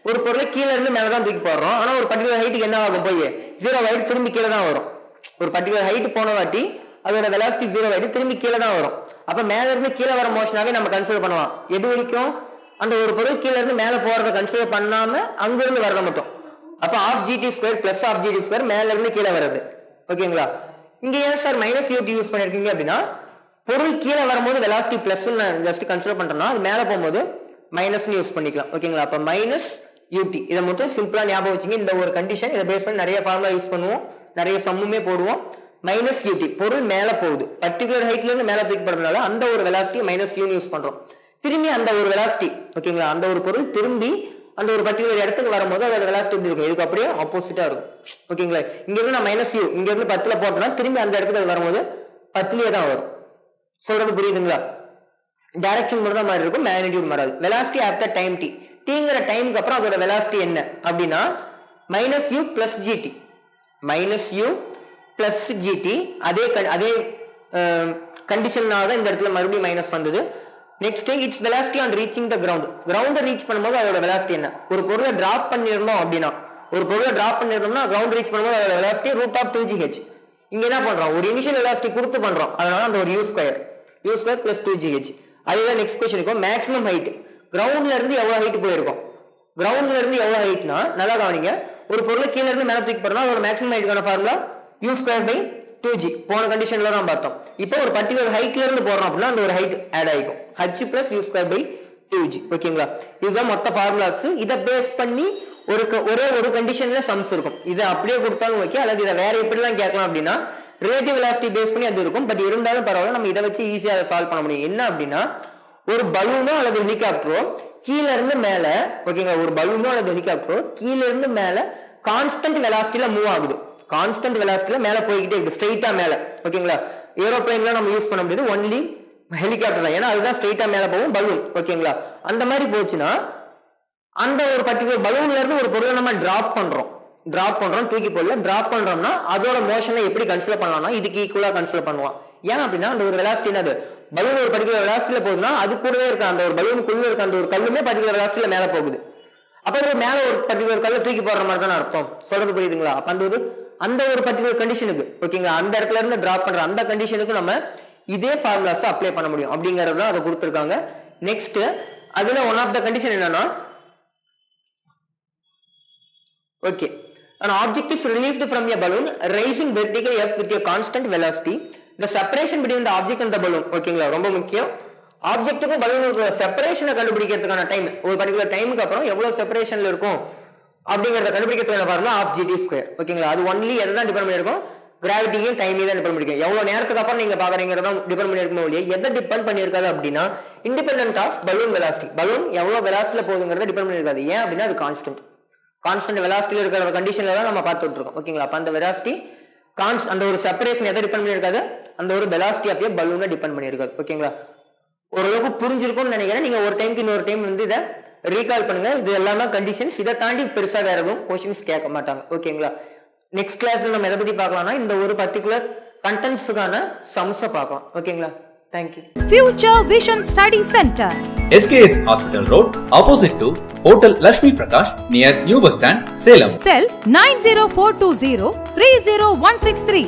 ஒரு பொருளை கீழே இருந்து மேலதான் தூக்கி போடுறோம். ஆனா ஒரு பர்டிகுலர் ஹைட்டுக்கு என்ன ஆகும், போய் 0 ஹைட் திரும்பி கீழே தான் வரும். ஒரு பர்டிகுலர் ஹைட் போன வாட்டி அதோட வெலாசிட்டி 0 ஹைட் திரும்பி கீழே தான் வரும். அப்ப மேல இருந்து கீழே வர மோஷனாவே நம்ம கன்சிடர் பண்ணலாம். எது வரைக்கும், அந்த ஒரு பொருள் கீழே இருந்து மேல போறதை கன்சிடர் பண்ணாம அங்கிருந்து வரத மட்டும். அப்ப half g t square plus half g t square மேல இருந்து கீழே வருது. ஓகேங்களா, இங்க ஏன் சார் மைனஸ் யூடி யூஸ் பண்ணிருக்கீங்க அப்படின்னா, பொருள் கீழே வரும்போது வெலாசிட்டி பிளஸ் ஜஸ்ட் கன்சிடர் பண்றோம்னா அது மேல போகும்போது மைனஸ் யூஸ் பண்ணிக்கலாம். ஓகேங்களா, அப்ப மைனஸ் யூடி இதை மட்டும் சிம்பிளா ஞாபகம் வச்சுங்க. இந்த ஒரு கண்டிஷன் இதை பேஸ் பண்ணி நிறைய ஃபார்முலா யூஸ் பண்ணுவோம், நிறைய சம்முமே போடுவோம். மைனஸ் யூடி, பொருள் மேல போகுது, பர்டிகுலர் ஹைட்ல இருந்து மேல தூக்கி போடுறதுனால அந்த ஒரு வெலாசிட்டி மைனஸ் யூ யூஸ் பண்றோம். திரும்பி அந்த ஒரு வெலாசிட்டி, ஓகேங்களா, அந்த ஒரு பொருள் திரும்பி அந்த ஒரு பர்டிகுலர் இடத்துக்கு வரும்போது அதோட வெலாசிட்டி எப்படி இருக்கும், இதுக்கு அப்படியே ஆப்போசிட்டா இருக்கும். ஓகேங்களா, இங்க இருந்து நான் மைனஸ் யூ இங்க இருந்து 10ல போட்டோம்னா திரும்பி அந்த இடத்துக்கு வரும்போது 10லயே தான் வரும். சொல்றது புரியுதுங்களா? டைரக்ஷன் மட்டும் தான் மாறி இருக்கும், மேக்னிடியூட் மாறாது. Velocity after time t. tங்கிற டைமுக்கு அப்புறம் அதோட வெலாசிட்டி என்ன அப்படின்னா minus u plus g t. Minus u plus g t அதே கண்டிஷனாக இந்த இடத்துல மறுபடியும் மைனஸ் வந்தது. Next its velocity on reaching the ground. Ground reach பண்ணும்போது அதோட வெலாசிட்டி என்ன, ஒரு பொருளை டிராப் பண்ணிருந்தோம் அப்படின்னா, ஒரு பொருளை டிராப் பண்ணிருந்தோம்னா கிரவுண்ட் ரீச் பண்ணும்போது அதோட வெலாசிட்டி ரூட் ஆஃப் 2gh. இங்க என்ன பண்றோம், ஒரு இனிஷியல் வெலாசிட்டி கொடுத்து பண்றோம், அதனால அந்த ஒரு u ஸ்கொயர் பிளஸ் 2gh. அதுதான் நெக்ஸ்ட் क्वेश्चन இருக்கும். மேக்ஸிமம் ஹைட் கிரவுண்ட்ல இருந்து எவ்வளவு ஹைட் போயிருக்கும், கிரவுண்ட்ல இருந்து எவ்வளவு ஹைட்னா நல்லா கவனிங்க, ஒரு பொருளை கீழ இருந்து மேல தூக்கி போறோம்னா அதோட மேக்ஸிமம் ஹைட்கான formula u square by 2g. போன கண்டிஷன்ல தான் பார்த்தோம். இப்போ ஒரு பர்டிகுலர் ஹைட்ல இருந்து போறோம் அப்படின்னா அந்த ஒரு ஹைட் ஆட் ஆயிக்கும், h plus u square by 2g. ஓகேங்களா, இதுதான் மொத்த ஃபார்முலாஸ். இதை பேஸ் பண்ணி ஒரே ஒரு கண்டிஷன்ல சம்ஸ் இருக்கும். இதை அப்படியே கொடுத்தாலும் ஓகே, அல்லது இதை வேற எப்படிலாம் கேட்கலாம் அப்படின்னா ரிலேட்டிவ் வெலாசிட்டி பேஸ் பண்ணி அது இருக்கும். பட் இருந்தாலும் பரவாயில்ல, நம்ம இதை வச்சு ஈஸியா சால்வ் பண்ண முடியும். என்ன அப்படின்னா, ஒரு பலூனோ அல்லது ஹெலிகாப்டரோ கீழ இருந்து மேல, ஓகேங்களா, ஒரு பலூனோ அல்லது ஹெலிகாப்டரோ கீழ இருந்து மேல கான்ஸ்டன்ட் வெலாசிட்டில மூவ் ஆகுது. கான்ஸ்டன்ட் வெலாசிட்டில மேல போய்கிட்டே இருக்கு, ஸ்ட்ரைட்டா மேல. ஓகேங்களா, ஏரோப்ளைன்ல நம்ம யூஸ் பண்ண முடியாது, ஒன்லி ஹெலிகாப்டர் தான், ஏன்னா அதுதான் ஸ்ட்ரைட்டா மேல போகும் பலூன். ஓகேங்களா, அந்த மாதிரி போச்சுன்னா அந்த ஒரு பர்டிகுலர் பலூன்ல இருந்து ஒரு பொருளை நம்ம டிராப் பண்றோம், தூக்கி போடல, டிராப் பண்றோம்னா அதோட மோஷனை எப்படி கன்சிடர் பண்ணலாம்னா இதுக்கு ஈக்குவலா கன்சிடர் பண்ணுவோம். ஏன் அப்படின்னா அந்த ஒரு வெலாசிட்டி என்னது, பலூன் ஒரு பர்டிகுலர் வெலாசிட்டில போகுதுன்னா அது கூடவே இருக்க அந்த ஒரு பலூனுக்குள்ள இருக்க அந்த ஒரு கல்லுமே பர்டிகுலர் வெலாசிட்டில மேல போகுது. அப்ப அது மேல ஒரு பர்டிகுலர் கல்லை தூக்கி போடுற மாதிரி தான் அர்த்தம். சொல்றது புரியுதுங்களா? அப்ப அந்த ஒரு பர்டிகுலர் கண்டிஷனுக்கு, ஓகேங்களா, அந்த இடத்துல இருந்து டிராப் பண்ற அந்த கண்டிஷனுக்கு நம்ம இதே ஃபார்முலாஸ் அப்ளை பண்ண முடியும் அப்படிங்கறத அதை கொடுத்திருக்காங்க. நெக்ஸ்ட் அதுல ஒன் ஆஃப் த கண்டிஷன் என்னன்னா, okay, an object is released from a balloon rising vertically up with a constant velocity. The separation between the object and the balloon, ஓகேங்களா, ரொம்ப முக்கியம். ஆப்ஜெக்ட்டுக்கும் பலூனுக்கு செப்பரேஷனை கண்டுபிடிக்கிறதுக்கான டைம், ஒரு பர்டிகுலர் டைமுக்கு அப்புறம் எவ்வளவு செப்பரேஷன்ல இருக்கும் அப்படிங்கறத கண்டுபிடிக்கிறதுக்கான ஃபார்முலா ஆஃப் ஜிடி ஸ்கொயர். ஓகேங்களா, அது ஒன்லி எதை தான் டிபெண்ட் பண்ணிருக்கும், கிராவிட்டியும் டைமையும் தான் டிபெண்ட் பண்ணிருக்கும். எவ்வளவு நேரத்துக்கு அப்புறம் நீங்க பாக்குறீங்கிறத டிபெண்ட் பண்ணிருக்கும் இல்லையா, எதை டிபெண்ட் பண்ணிருக்காது அப்படின்னா independent of balloon velocity. Balloon எவ்வளவு வெலாசிட்டில போகுதுங்கிறத டிபெண்ட் பண்ணிருக்காது. ஏன் அப்படின்னா அது கான்ஸ்டன்ட் வெலாசிட்டில இருக்கிற கண்டிஷன்ல தான் நம்ம பார்த்துட்டு இருக்கோம். ஓகேங்களா, அப்ப அந்த வெலாசிட்டி அந்த ஒரு செப்பரேஷன் எதை டிபெண்ட் பண்ணிருக்காது, அந்த ஒரு வெலாசிட்டி அப்படியே பலூனை டிபெண்ட் பண்ணிருக்காது. ஓகேங்களா, ஓரளவுக்கு புரிஞ்சிருக்கும்னு நினைக்கிறேன். நீங்க ஒரு டைம்க்கு இன்னொரு டைம் வந்து இதை ரீகால் பண்ணுங்க. இது எல்லாமே கண்டிஷன்ஸ், இதை தாண்டி பெருசா வேற எதுவும் கொஸ்டின்ஸ் கேட்க மாட்டாங்க. ஓகேங்களா, நெக்ஸ்ட் கிளாஸ்ல நம்ம எதை பத்தி பார்க்கலாம்னா இந்த ஒரு பர்டிகுலர் கண்டென்ட்ஸுக்கான சம்ஸை பார்க்கலாம். ஓகேங்களா? Thank you. Future Vision Study Center, SKS Hospital Road, opposite to Hotel Lakshmi Prakash, near New Bus Stand, Salem. cell 90420 30163.